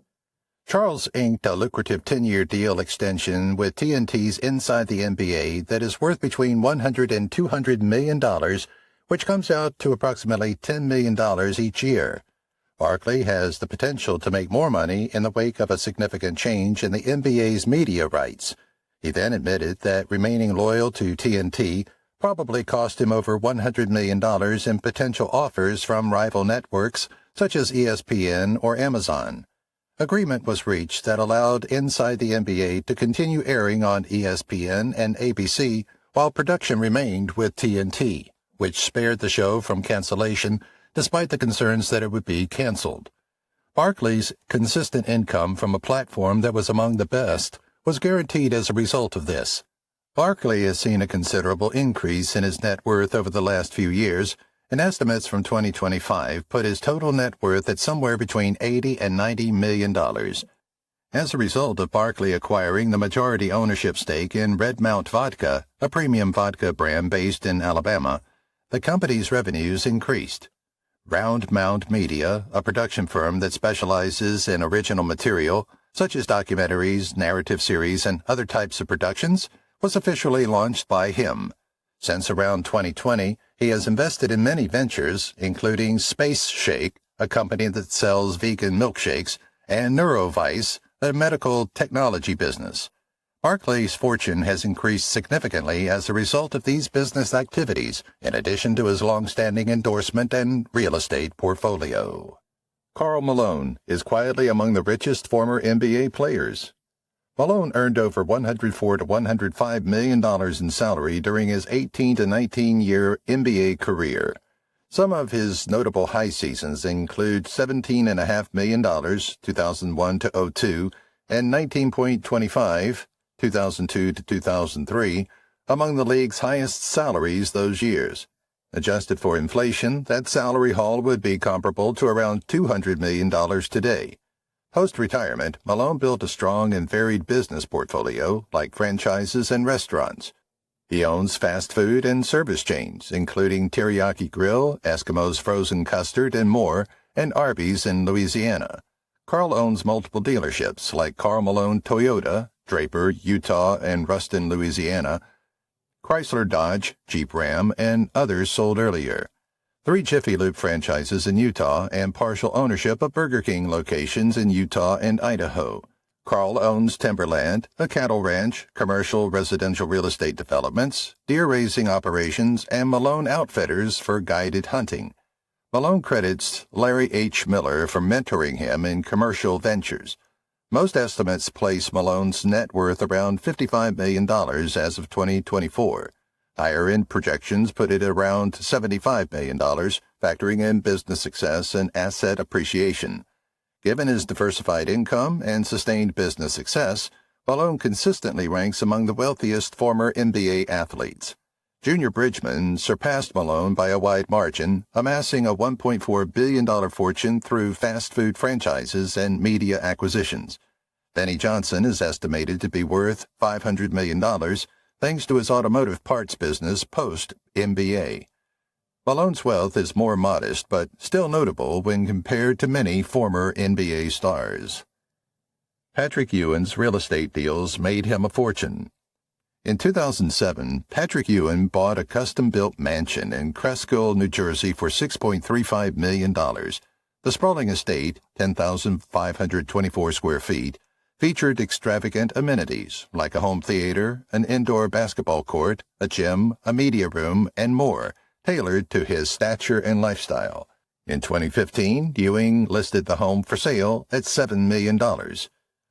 Charles inked a lucrative 10-year deal extension with TNT's Inside the NBA that is worth between $100 and $200 million, which comes out to approximately $10 million each year. Barkley has the potential to make more money in the wake of a significant change in the NBA's media rights. He then admitted that remaining loyal to TNT probably cost him over $100 million in potential offers from rival networks such as ESPN or Amazon. Agreement was reached that allowed Inside the NBA to continue airing on ESPN and ABC while production remained with TNT, which spared the show from cancellation despite the concerns that it would be canceled. Barkley's consistent income from a platform that was among the best was guaranteed as a result of this. Barkley has seen a considerable increase in his net worth over the last few years, and estimates from 2025 put his total net worth at somewhere between $80 and $90 million. As a result of Barkley acquiring the majority ownership stake in Red Mount Vodka, a premium vodka brand based in Alabama, the company's revenues increased. Round Mound Media, a production firm that specializes in original material, such as documentaries, narrative series, and other types of productions, was officially launched by him. Since around 2020, he has invested in many ventures, including Space Shake, a company that sells vegan milkshakes, and Neurovice, a medical technology business. Barkley's fortune has increased significantly as a result of these business activities, in addition to his long-standing endorsement and real estate portfolio. Karl Malone is quietly among the richest former NBA players. Malone earned over $104 to $105 million in salary during his 18 to 19-year NBA career. Some of his notable high seasons include $17.5 million, 2001 to 02, and $19.25, 2002 to 2003, among the league's highest salaries those years. Adjusted for inflation, that salary haul would be comparable to around $200 million today. Post-retirement, Malone built a strong and varied business portfolio, like franchises and restaurants. He owns fast food and service chains, including Teriyaki Grill, Eskimo's Frozen Custard, and more, and Arby's in Louisiana. Karl owns multiple dealerships, like Karl Malone Toyota, Draper, Utah, and Ruston, Louisiana, Chrysler Dodge, Jeep Ram, and others sold earlier. 3 Jiffy Lube franchises in Utah, and partial ownership of Burger King locations in Utah and Idaho. Karl owns timberland, a cattle ranch, commercial residential real estate developments, deer-raising operations, and Malone Outfitters for guided hunting. Malone credits Larry H. Miller for mentoring him in commercial ventures. Most estimates place Malone's net worth around $55 million as of 2024. Higher-end projections put it around $75 million, factoring in business success and asset appreciation. Given his diversified income and sustained business success, Malone consistently ranks among the wealthiest former NBA athletes. Junior Bridgman surpassed Malone by a wide margin, amassing a $1.4 billion fortune through fast food franchises and media acquisitions. Benny Johnson is estimated to be worth $500 million, thanks to his automotive parts business post-NBA. Malone's wealth is more modest but still notable when compared to many former NBA stars. Patrick Ewing's real estate deals made him a fortune. In 2007, Patrick Ewing bought a custom-built mansion in Cresskill, New Jersey for $6.35 million. The sprawling estate, 10,524 square feet, featured extravagant amenities like a home theater, an indoor basketball court, a gym, a media room, and more, tailored to his stature and lifestyle. In 2015, Ewing listed the home for sale at $7 million.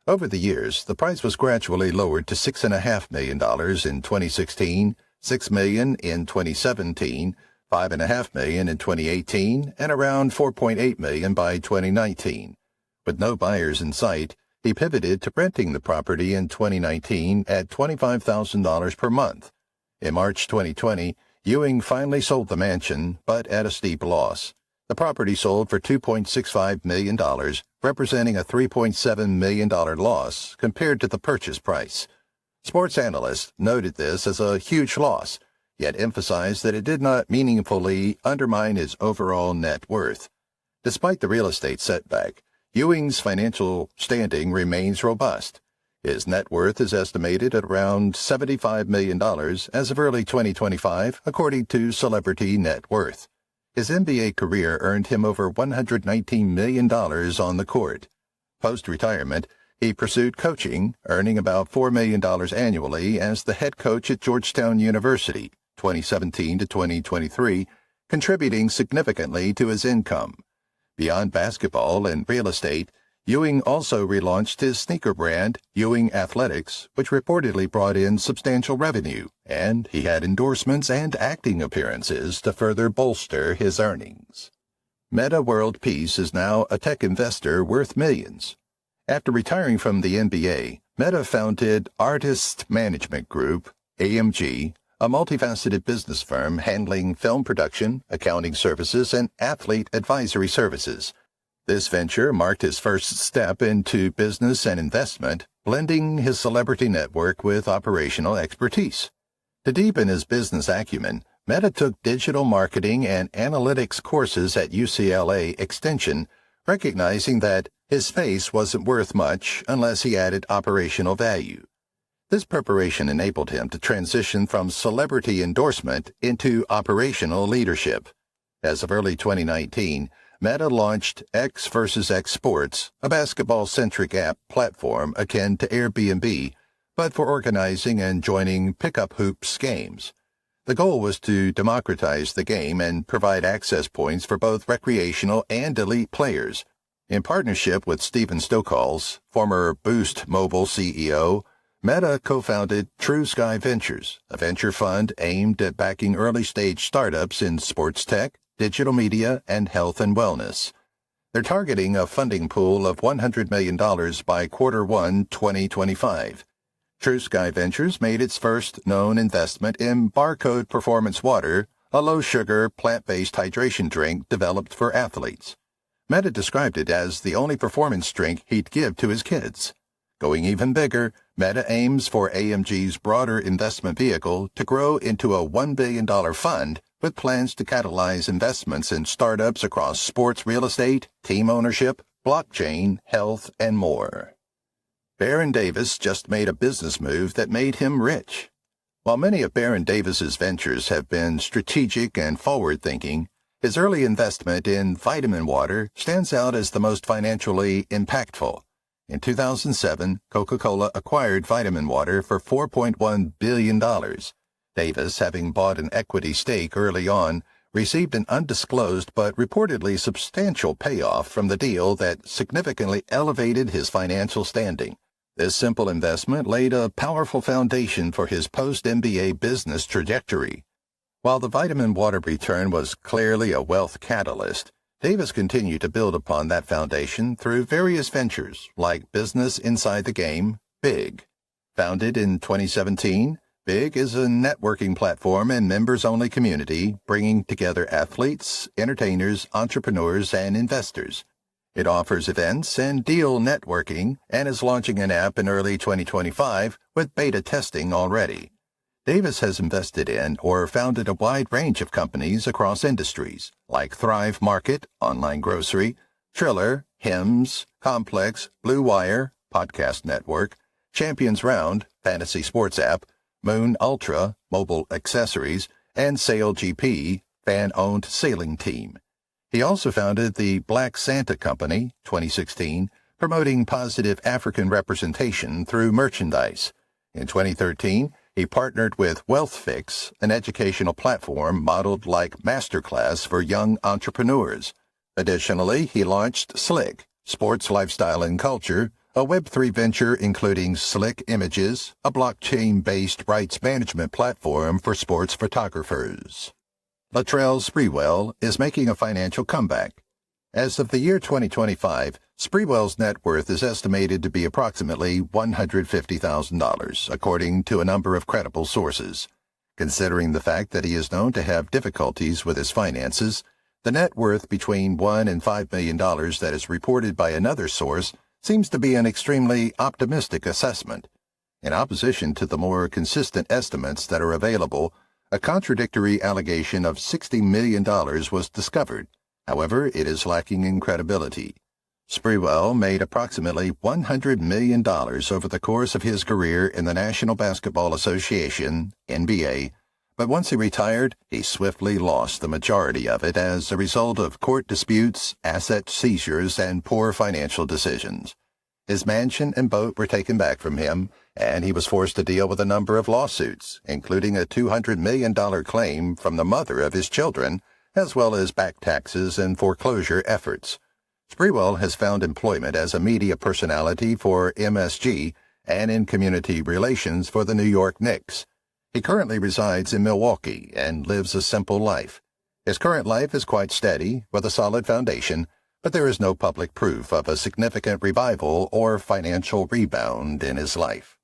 Over the years, the price was gradually lowered to $6.5 million in 2016, $6 million in 2017, $5.5 million in 2018, and around $4.8 million by 2019. With no buyers in sight, he pivoted to renting the property in 2019 at $25,000 per month. In March 2020, Ewing finally sold the mansion, but at a steep loss. The property sold for $2.65 million, representing a $3.7 million loss compared to the purchase price. Sports analysts noted this as a huge loss, yet emphasized that it did not meaningfully undermine his overall net worth. Despite the real estate setback, Ewing's financial standing remains robust. His net worth is estimated at around $75 million as of early 2025, according to Celebrity Net Worth. His NBA career earned him over $119 million on the court. Post-retirement, he pursued coaching, earning about $4 million annually as the head coach at Georgetown University, 2017 to 2023, contributing significantly to his income. Beyond basketball and real estate, Ewing also relaunched his sneaker brand, Ewing Athletics, which reportedly brought in substantial revenue, and he had endorsements and acting appearances to further bolster his earnings. Metta World Peace is now a tech investor worth millions. After retiring from the NBA, Metta founded Artist Management Group, AMG, a multifaceted business firm handling film production, accounting services, and athlete advisory services. This venture marked his first step into business and investment, blending his celebrity network with operational expertise. To deepen his business acumen, Metta took digital marketing and analytics courses at UCLA Extension, recognizing that his space wasn't worth much unless he added operational value. This preparation enabled him to transition from celebrity endorsement into operational leadership. As of early 2019, Metta launched X vs. X Sports, a basketball-centric app platform akin to Airbnb, but for organizing and joining pickup hoops games. The goal was to democratize the game and provide access points for both recreational and elite players. In partnership with Steven Stokals, former Boost Mobile CEO, Metta co-founded True Sky Ventures, a venture fund aimed at backing early-stage startups in sports tech, digital media, and health and wellness. They're targeting a funding pool of $100 million by Q1 2025. True Sky Ventures made its first known investment in Barcode Performance Water, a low-sugar, plant-based hydration drink developed for athletes. Metta described it as the only performance drink he'd give to his kids. Going even bigger, Metta aims for AMG's broader investment vehicle to grow into a $1 billion fund with plans to catalyze investments in startups across sports real estate, team ownership, blockchain, health, and more. Baron Davis just made a business move that made him rich. While many of Baron Davis's ventures have been strategic and forward-thinking, his early investment in vitamin water stands out as the most financially impactful. In 2007, Coca-Cola acquired vitamin water for $4.1 billion. Davis, having bought an equity stake early on, received an undisclosed but reportedly substantial payoff from the deal that significantly elevated his financial standing. This simple investment laid a powerful foundation for his post-NBA business trajectory. While the vitamin water return was clearly a wealth catalyst, Davis continued to build upon that foundation through various ventures like Business Inside the Game, BIG. Founded in 2017, BIG is a networking platform and members-only community bringing together athletes, entertainers, entrepreneurs, and investors. It offers events and deal networking and is launching an app in early 2025 with beta testing already. Davis has invested in or founded a wide range of companies across industries like Thrive Market, online grocery, Triller, Hims, Complex, Blue Wire, podcast network, Champions Round, fantasy sports app, Moon Ultra, mobile accessories, and SailGP, fan-owned sailing team. He also founded the Black Santa Company, 2016, promoting positive African representation through merchandise. In 2013, he partnered with WealthFix, an educational platform modeled like Masterclass for young entrepreneurs. Additionally, he launched Slick, Sports Lifestyle and Culture, a Web3 venture including Slick Images, a blockchain-based rights management platform for sports photographers. Latrell Sprewell is making a financial comeback. As of the year 2025, Sprewell's net worth is estimated to be approximately $150,000, according to a number of credible sources. Considering the fact that he is known to have difficulties with his finances, the net worth between $1 and $5 million that is reported by another source seems to be an extremely optimistic assessment. In opposition to the more consistent estimates that are available, a contradictory allegation of $60 million was discovered. However, it is lacking in credibility. Sprewell made approximately $100 million over the course of his career in the National Basketball Association, NBA, but once he retired, he swiftly lost the majority of it as a result of court disputes, asset seizures, and poor financial decisions. His mansion and boat were taken back from him, and he was forced to deal with a number of lawsuits, including a $200 million claim from the mother of his children, as well as back taxes and foreclosure efforts. Sprewell has found employment as a media personality for MSG and in community relations for the New York Knicks. He currently resides in Milwaukee and lives a simple life. His current life is quite steady, with a solid foundation, but there is no public proof of a significant revival or financial rebound in his life.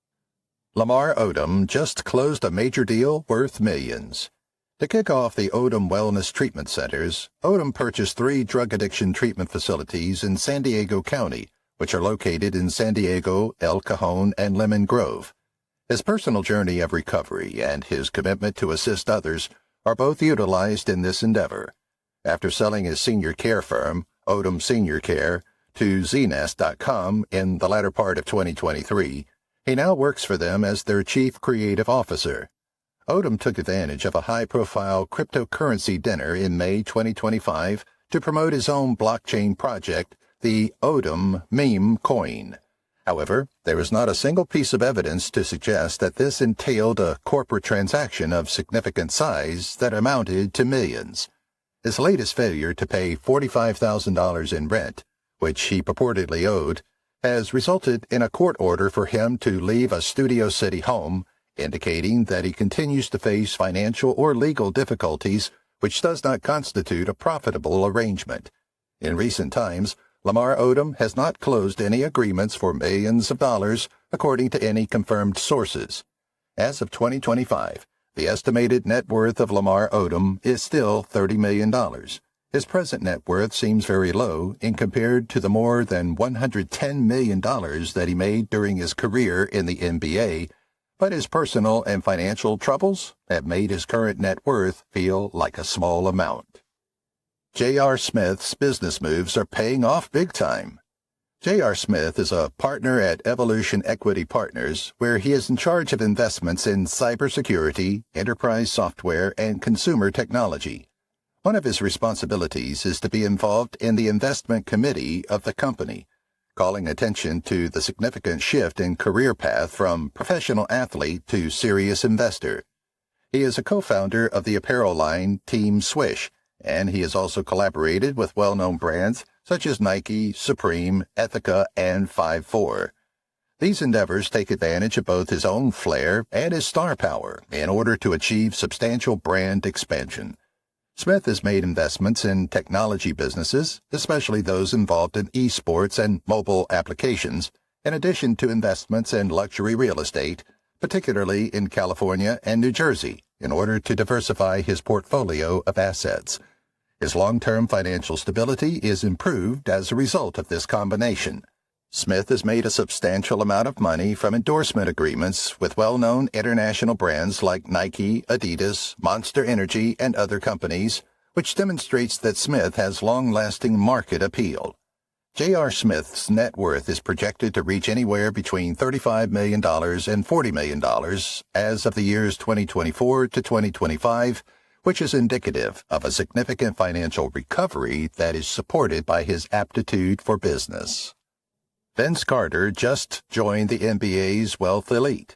Lamar Odom just closed a major deal worth millions. To kick off the Odom Wellness Treatment Centers, Odom purchased 3 drug addiction treatment facilities in San Diego County, which are located in San Diego, El Cajon, and Lemon Grove. His personal journey of recovery and his commitment to assist others are both utilized in this endeavor. After selling his senior care firm, Odom Senior Care, to Znest.com in the latter part of 2023, he now works for them as their chief creative officer. Odom took advantage of a high-profile cryptocurrency dinner in May 2025 to promote his own blockchain project, the Odom Meme Coin. However, there is not a single piece of evidence to suggest that this entailed a corporate transaction of significant size that amounted to millions. His latest failure to pay $45,000 in rent, which he purportedly owed, has resulted in a court order for him to leave a Studio City home, indicating that he continues to face financial or legal difficulties, which does not constitute a profitable arrangement. In recent times, Lamar Odom has not closed any agreements for millions of dollars, according to any confirmed sources. As of 2025, the estimated net worth of Lamar Odom is still $30 million. His present net worth seems very low in compared to the more than $110 million that he made during his career in the NBA, but his personal and financial troubles have made his current net worth feel like a small amount. J.R. Smith's business moves are paying off big time. J.R. Smith is a partner at Evolution Equity Partners, where he is in charge of investments in cybersecurity, enterprise software, and consumer technology. One of his responsibilities is to be involved in the investment committee of the company, calling attention to the significant shift in career path from professional athlete to serious investor. He is a co-founder of the apparel line Team Swish, and he has also collaborated with well-known brands such as Nike, Supreme, Ethica, and 5-4. These endeavors take advantage of both his own flair and his star power in order to achieve substantial brand expansion. Smith has made investments in technology businesses, especially those involved in esports and mobile applications, in addition to investments in luxury real estate, particularly in California and New Jersey, in order to diversify his portfolio of assets. His long-term financial stability is improved as a result of this combination. Smith has made a substantial amount of money from endorsement agreements with well-known international brands like Nike, Adidas, Monster Energy, and other companies, which demonstrates that Smith has long-lasting market appeal. J.R. Smith's net worth is projected to reach anywhere between $35 million and $40 million as of the years 2024 to 2025, which is indicative of a significant financial recovery that is supported by his aptitude for business. Vince Carter just joined the NBA's wealth elite.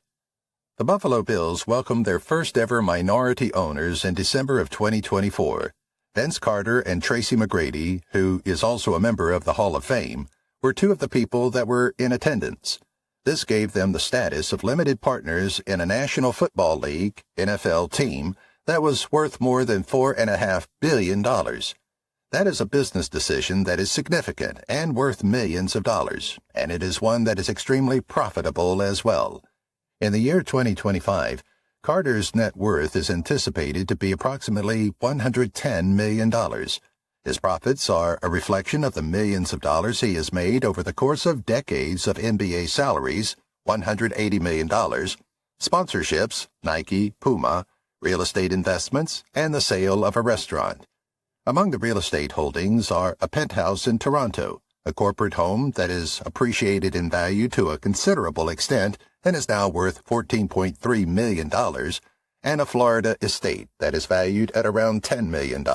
The Buffalo Bills welcomed their first-ever minority owners in December of 2024. Vince Carter and Tracy McGrady, who is also a member of the Hall of Fame, were two of the people that were in attendance. This gave them the status of limited partners in a National Football League (NFL) team that was worth more than $4.5 billion. That is a business decision that is significant and worth millions of dollars, and it is one that is extremely profitable as well. In the year 2025, Carter's net worth is anticipated to be approximately $110 million. His profits are a reflection of the millions of dollars he has made over the course of decades of NBA salaries, $180 million, sponsorships, Nike, Puma, real estate investments, and the sale of a restaurant. Among the real estate holdings are a penthouse in Toronto, a corporate home that is appreciated in value to a considerable extent and is now worth $14.3 million, and a Florida estate that is valued at around $10 million.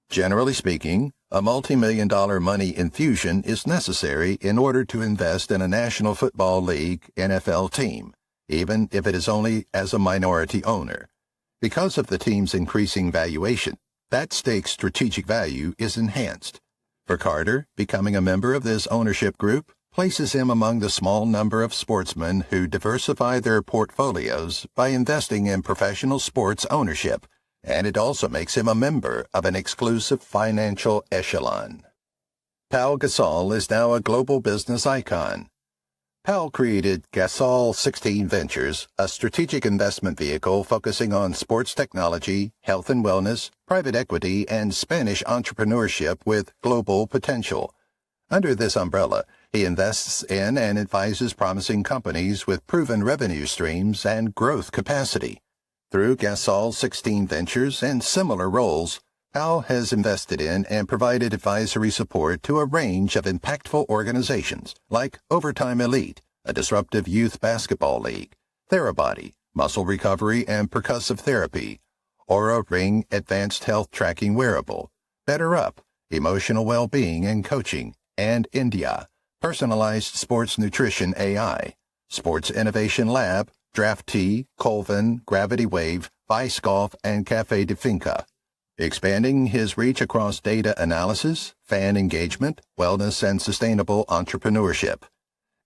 Generally speaking, a multi-million-dollar money infusion is necessary in order to invest in a National Football League (NFL) team, even if it is only as a minority owner. Because of the team's increasing valuation, that stake's strategic value is enhanced. For Carter, becoming a member of this ownership group places him among the small number of sportsmen who diversify their portfolios by investing in professional sports ownership, and it also makes him a member of an exclusive financial echelon. Pau Gasol is now a global business icon. Pau created Gasol 16 Ventures, a strategic investment vehicle focusing on sports technology, health and wellness, private equity, and Spanish entrepreneurship with global potential. Under this umbrella, he invests in and advises promising companies with proven revenue streams and growth capacity. Through Gasol 16 Ventures and similar roles, Pau has invested in and provided advisory support to a range of impactful organizations like Overtime Elite, a disruptive youth basketball league, Therabody, muscle recovery and percussive therapy, Aura Ring advanced health tracking wearable, Better Up, emotional well-being and coaching, and India, personalized sports nutrition AI, Sports Innovation Lab, Draft Tea, Colvin, Gravity Wave, Vice Golf, and Cafe de Finca. Expanding his reach across data analysis, fan engagement, wellness, and sustainable entrepreneurship.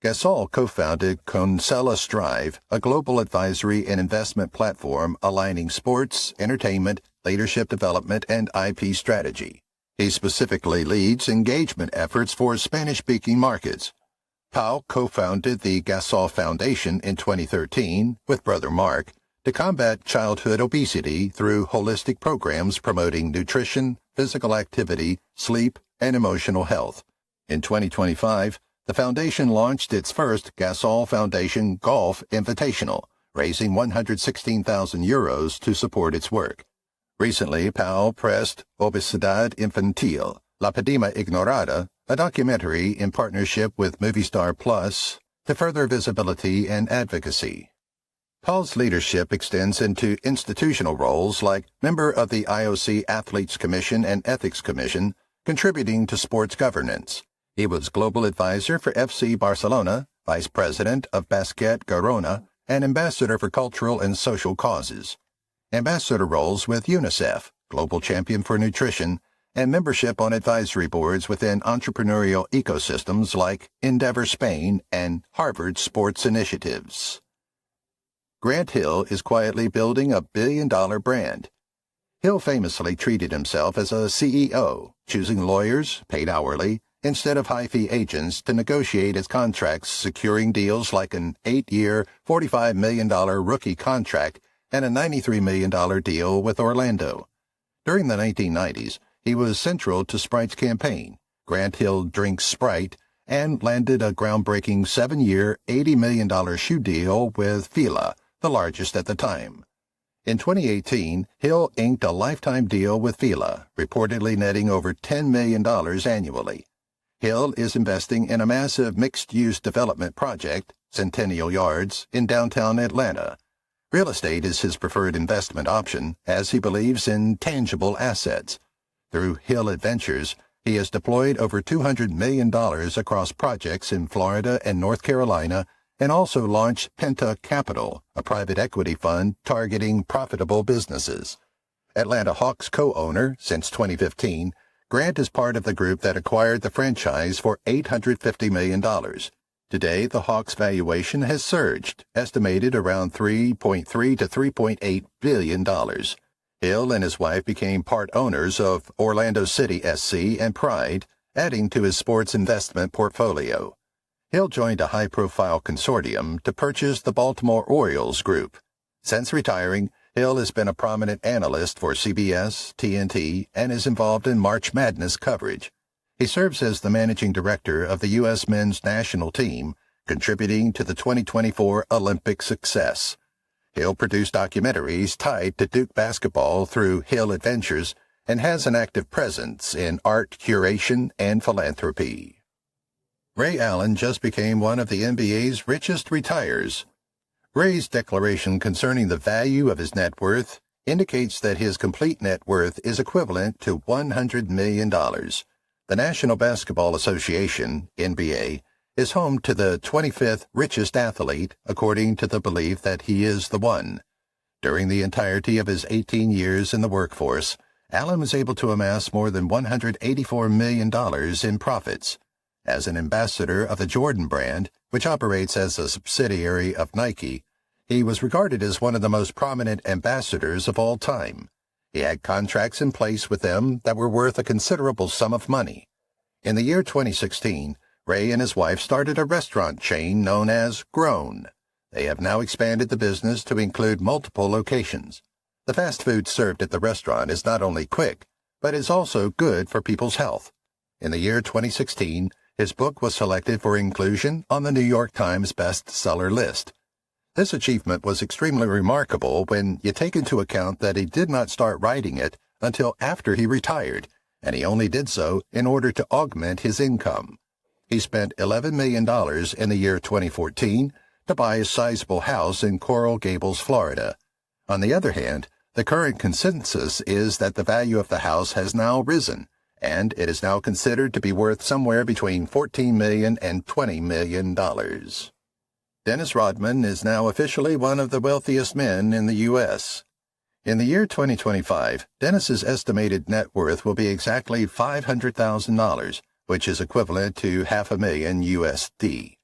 Gasol co-founded Concella Strive, a global advisory and investment platform aligning sports, entertainment, leadership development, and IP strategy. He specifically leads engagement efforts for Spanish-speaking markets. Pau co-founded the Gasol Foundation in 2013 with brother Mark to combat childhood obesity through holistic programs promoting nutrition, physical activity, sleep, and emotional health. In 2025, the foundation launched its first Gasol Foundation Golf Invitational, raising €116,000 to support its work. Recently, Pau pressed Obesidad Infantil, La Epidemia Ignorada, a documentary in partnership with Movie Star Plus, to further visibility and advocacy. Pau's leadership extends into institutional roles like member of the IOC Athletes Commission and Ethics Commission, contributing to sports governance. He was global advisor for FC Barcelona, vice president of Basquet Girona, and ambassador for cultural and social causes. Ambassador roles with UNICEF, global champion for nutrition, and membership on advisory boards within entrepreneurial ecosystems like Endeavor Spain and Harvard Sports Initiatives. Grant Hill is quietly building a billion-dollar brand. Hill famously treated himself as a CEO, choosing lawyers, paid hourly, instead of high-fee agents to negotiate his contracts, securing deals like an 8-year, $45 million rookie contract and a $93 million deal with Orlando. During the 1990s, he was central to Sprite's campaign, Grant Hill Drinks Sprite, and landed a groundbreaking 7-year, $80 million shoe deal with Fila, the largest at the time. In 2018, Hill inked a lifetime deal with Fila, reportedly netting over $10 million annually. Hill is investing in a massive mixed-use development project, Centennial Yards, in downtown Atlanta. Real estate is his preferred investment option, as he believes in tangible assets. Through Hill Adventures, he has deployed over $200 million across projects in Florida and North Carolina, and also launched Penta Capital, a private equity fund targeting profitable businesses. Atlanta Hawks co-owner since 2015, Grant is part of the group that acquired the franchise for $850 million. Today, the Hawks' valuation has surged, estimated around $3.3 to $3.8 billion. Hill and his wife became part owners of Orlando City SC and Pride, adding to his sports investment portfolio. Hill joined a high-profile consortium to purchase the Baltimore Orioles group. Since retiring, Hill has been a prominent analyst for CBS, TNT, and is involved in March Madness coverage. He serves as the managing director of the U.S. men's national team, contributing to the 2024 Olympic success. Hill produced documentaries tied to Duke basketball through Hill Adventures and has an active presence in art curation and philanthropy. Ray Allen just became one of the NBA's richest retires. Ray's declaration concerning the value of his net worth indicates that his complete net worth is equivalent to $100 million. The National Basketball Association, NBA, is home to the 25th richest athlete, according to the belief that he is the one. During the entirety of his 18 years in the workforce, Allen was able to amass more than $184 million in profits. As an ambassador of the Jordan brand, which operates as a subsidiary of Nike, he was regarded as one of the most prominent ambassadors of all time. He had contracts in place with them that were worth a considerable sum of money. In the year 2016, Ray and his wife started a restaurant chain known as Grown. They have now expanded the business to include multiple locations. The fast food served at the restaurant is not only quick, but is also good for people's health. In the year 2016, his book was selected for inclusion on the New York Times bestseller list. This achievement was extremely remarkable when you take into account that he did not start writing it until after he retired, and he only did so in order to augment his income. He spent $11 million in the year 2014 to buy a sizable house in Coral Gables, Florida. On the other hand, the current consensus is that the value of the house has now risen, and it is now considered to be worth somewhere between $14 million and $20 million. Dennis Rodman is now officially one of the wealthiest men in the U.S. In the year 2025, Dennis's estimated net worth will be exactly $500,000, which is equivalent to $500,000 USD.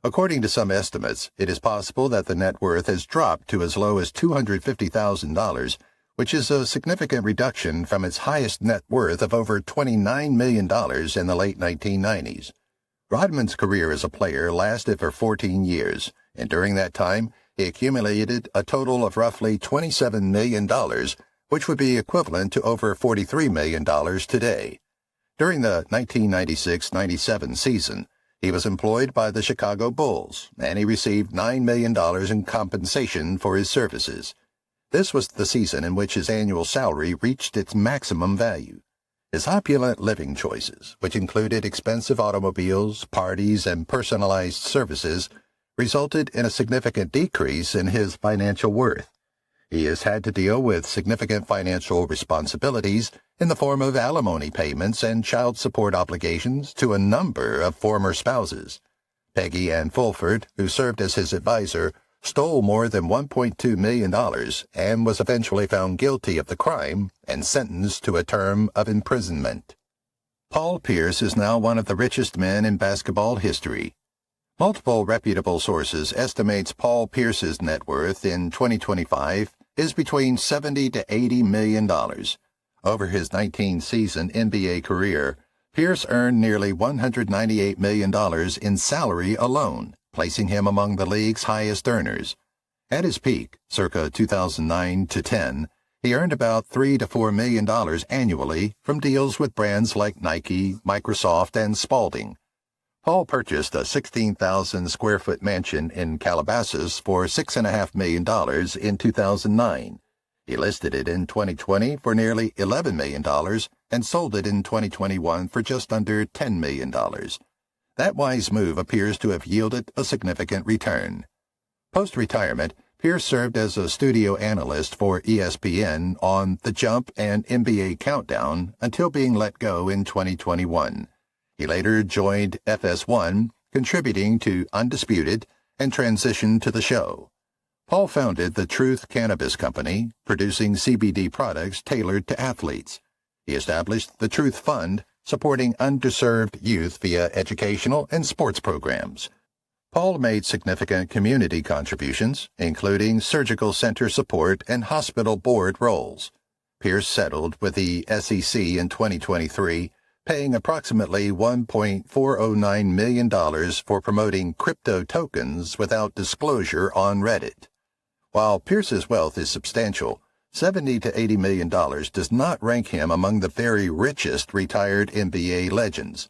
According to some estimates, it is possible that the net worth has dropped to as low as $250,000, which is a significant reduction from its highest net worth of over $29 million in the late 1990s. Rodman's career as a player lasted for 14 years, and during that time, he accumulated a total of roughly $27 million, which would be equivalent to over $43 million today. During the 1996-97 season, he was employed by the Chicago Bulls, and he received $9 million in compensation for his services. This was the season in which his annual salary reached its maximum value. His opulent living choices, which included expensive automobiles, parties, and personalized services, resulted in a significant decrease in his financial worth. He has had to deal with significant financial responsibilities in the form of alimony payments and child support obligations to a number of former spouses. Peggy Ann Fulford, who served as his advisor, stole more than $1.2 million, and was eventually found guilty of the crime and sentenced to a term of imprisonment. Paul Pierce is now one of the richest men in basketball history. Multiple reputable sources estimates Paul Pierce's net worth in 2025 is between $70 to $80 million. Over his 19-season NBA career, Pierce earned nearly $198 million in salary alone, placing him among the league's highest earners. At his peak, circa 2009 to 10, he earned about $3 to $4 million annually from deals with brands like Nike, Microsoft, and Spalding. Paul purchased a 16,000-square-foot mansion in Calabasas for $6.5 million in 2009. He listed it in 2020 for nearly $11 million and sold it in 2021 for just under $10 million. That wise move appears to have yielded a significant return. Post-retirement, Pierce served as a studio analyst for ESPN on The Jump and NBA Countdown until being let go in 2021. He later joined FS1, contributing to Undisputed, and transitioned to the show. Paul founded the Truth Cannabis Company, producing CBD products tailored to athletes. He established the Truth Fund, supporting underserved youth via educational and sports programs. Paul made significant community contributions, including surgical center support and hospital board roles. Pierce settled with the SEC in 2023, paying approximately $1.409 million for promoting crypto tokens without disclosure on Reddit. While Pierce's wealth is substantial, $70 to $80 million does not rank him among the very richest retired NBA legends.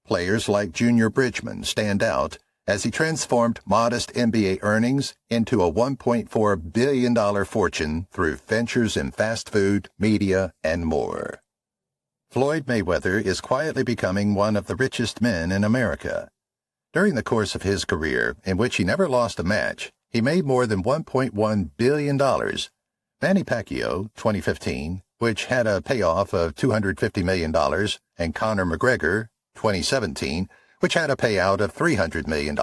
Players like Junior Bridgman stand out as he transformed modest NBA earnings into a $1.4 billion fortune through ventures in fast food, media, and more. Floyd Mayweather is quietly becoming one of the richest men in America. During the course of his career, in which he never lost a match, he made more than $1.1 billion. Manny Pacquiao, 2015, which had a payoff of $250 million, and Conor McGregor, 2017, which had a payout of $300 million,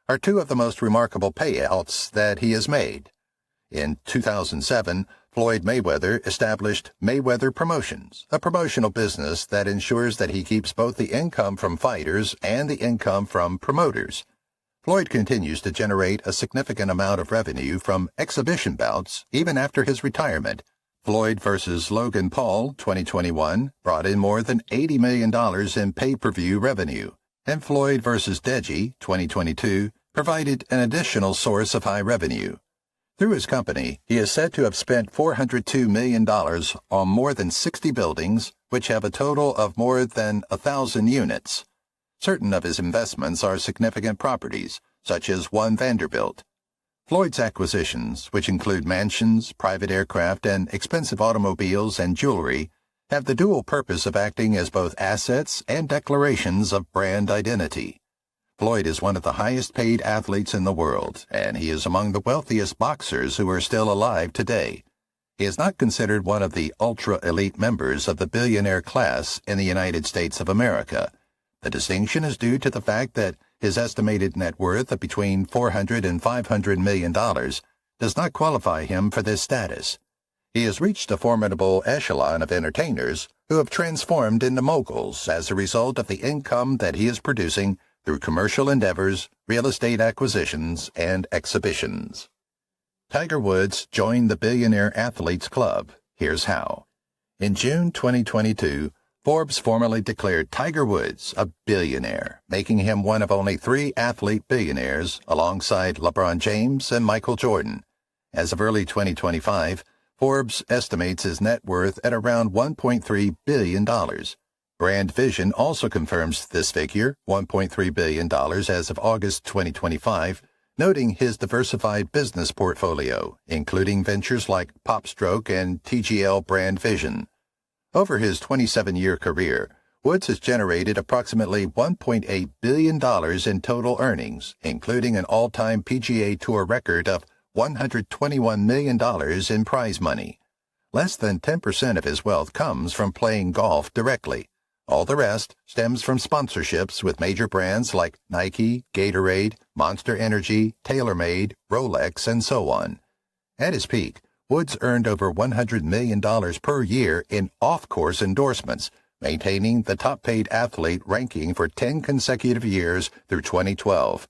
are two of the most remarkable payouts that he has made. In 2007, Floyd Mayweather established Mayweather Promotions, a promotional business that ensures that he keeps both the income from fighters and the income from promoters. Floyd continues to generate a significant amount of revenue from exhibition bouts even after his retirement. Floyd versus Logan Paul, 2021, brought in more than $80 million in pay-per-view revenue, and Floyd versus Deji, 2022, provided an additional source of high revenue. Through his company, he is said to have spent $402 million on more than 60 buildings, which have a total of more than 1,000 units. Certain of his investments are significant properties, such as One Vanderbilt. Floyd's acquisitions, which include mansions, private aircraft, and expensive automobiles and jewelry, have the dual purpose of acting as both assets and declarations of brand identity. Floyd is one of the highest-paid athletes in the world, and he is among the wealthiest boxers who are still alive today. He is not considered one of the ultra-elite members of the billionaire class in the United States of America. The distinction is due to the fact that his estimated net worth of between $400 and $500 million does not qualify him for this status. He has reached a formidable echelon of entertainers who have transformed into moguls as a result of the income that he is producing through commercial endeavors, real estate acquisitions, and exhibitions. Tiger Woods joined the Billionaire Athletes Club. Here's how. In June 2022, Forbes formally declared Tiger Woods a billionaire, making him one of only 3 athlete billionaires alongside LeBron James and Michael Jordan. As of early 2025, Forbes estimates his net worth at around $1.3 billion. Brand Vision also confirms this figure, $1.3 billion as of August 2025, noting his diversified business portfolio, including ventures like PopStroke and TGL Brand Vision. Over his 27-year career, Woods has generated approximately $1.8 billion in total earnings, including an all-time PGA Tour record of $121 million in prize money. Less than 10% of his wealth comes from playing golf directly. All the rest stems from sponsorships with major brands like Nike, Gatorade, Monster Energy, TaylorMade, Rolex, and so on. At his peak, Woods earned over $100 million per year in off-course endorsements, maintaining the top-paid athlete ranking for 10 consecutive years through 2012.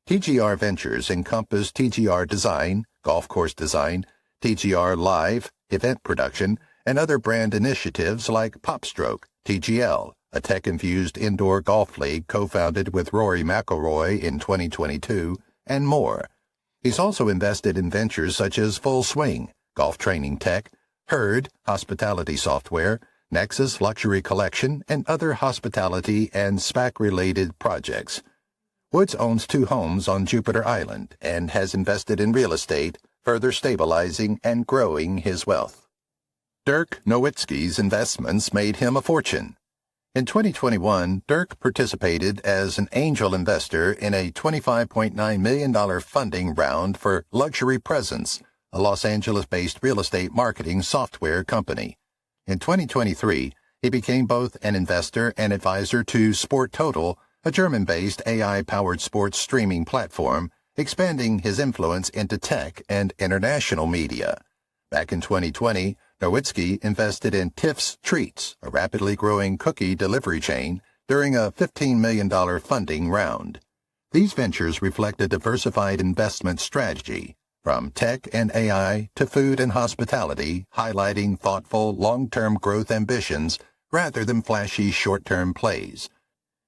TGR Ventures encompass TGR Design, golf course design, TGR Live, event production, and other brand initiatives like PopStroke, TGL, a tech-infused indoor golf league co-founded with Rory McIlroy in 2022, and more. He's also invested in ventures such as Full Swing, golf training tech, Herd, hospitality software, Nexus Luxury Collection, and other hospitality and SPAC-related projects. Woods owns 2 homes on Jupiter Island and has invested in real estate, further stabilizing and growing his wealth. Dirk Nowitzki's investments made him a fortune. In 2021, Dirk participated as an angel investor in a $25.9 million funding round for Luxury Presence, a Los Angeles-based real estate marketing software company. In 2023, he became both an investor and advisor to Sport Total, a German-based AI-powered sports streaming platform, expanding his influence into tech and international media. Back in 2020, Nowitzki invested in Tiff's Treats, a rapidly growing cookie delivery chain, during a $15 million funding round. These ventures reflect a diversified investment strategy, from tech and AI to food and hospitality, highlighting thoughtful, long-term growth ambitions rather than flashy short-term plays.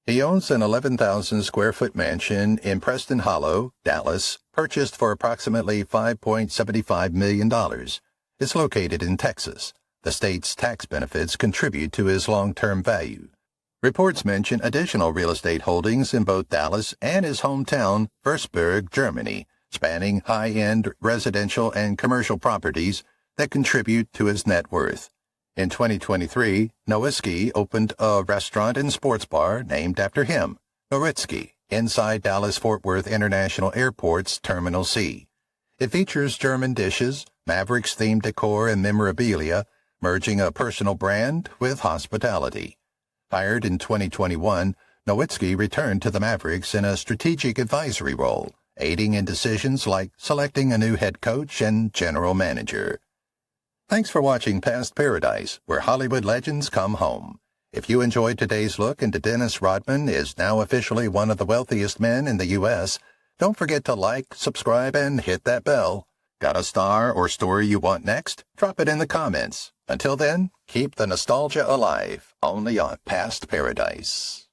He owns an 11,000-square-foot mansion in Preston Hollow, Dallas, purchased for approximately $5.75 million. It's located in Texas. The state's tax benefits contribute to his long-term value. Reports mention additional real estate holdings in both Dallas and his hometown, Würzburg, Germany, spanning high-end residential and commercial properties that contribute to his net worth. In 2023, Nowitzki opened a restaurant and sports bar named after him, Nowitzki, inside Dallas-Fort Worth International Airport's Terminal C. It features German dishes, Mavericks-themed decor and memorabilia, merging a personal brand with hospitality. Hired in 2021, Nowitzki returned to the Mavericks in a strategic advisory role, aiding in decisions like selecting a new head coach and general manager. Thanks for watching Past Paradise, where Hollywood legends come home. If you enjoyed today's look into Dennis Rodman is now officially one of the wealthiest men in the U.S., don't forget to like, subscribe, and hit that bell. Got a star or story you want next? Drop it in the comments. Until then, keep the nostalgia alive, only on Past Paradise.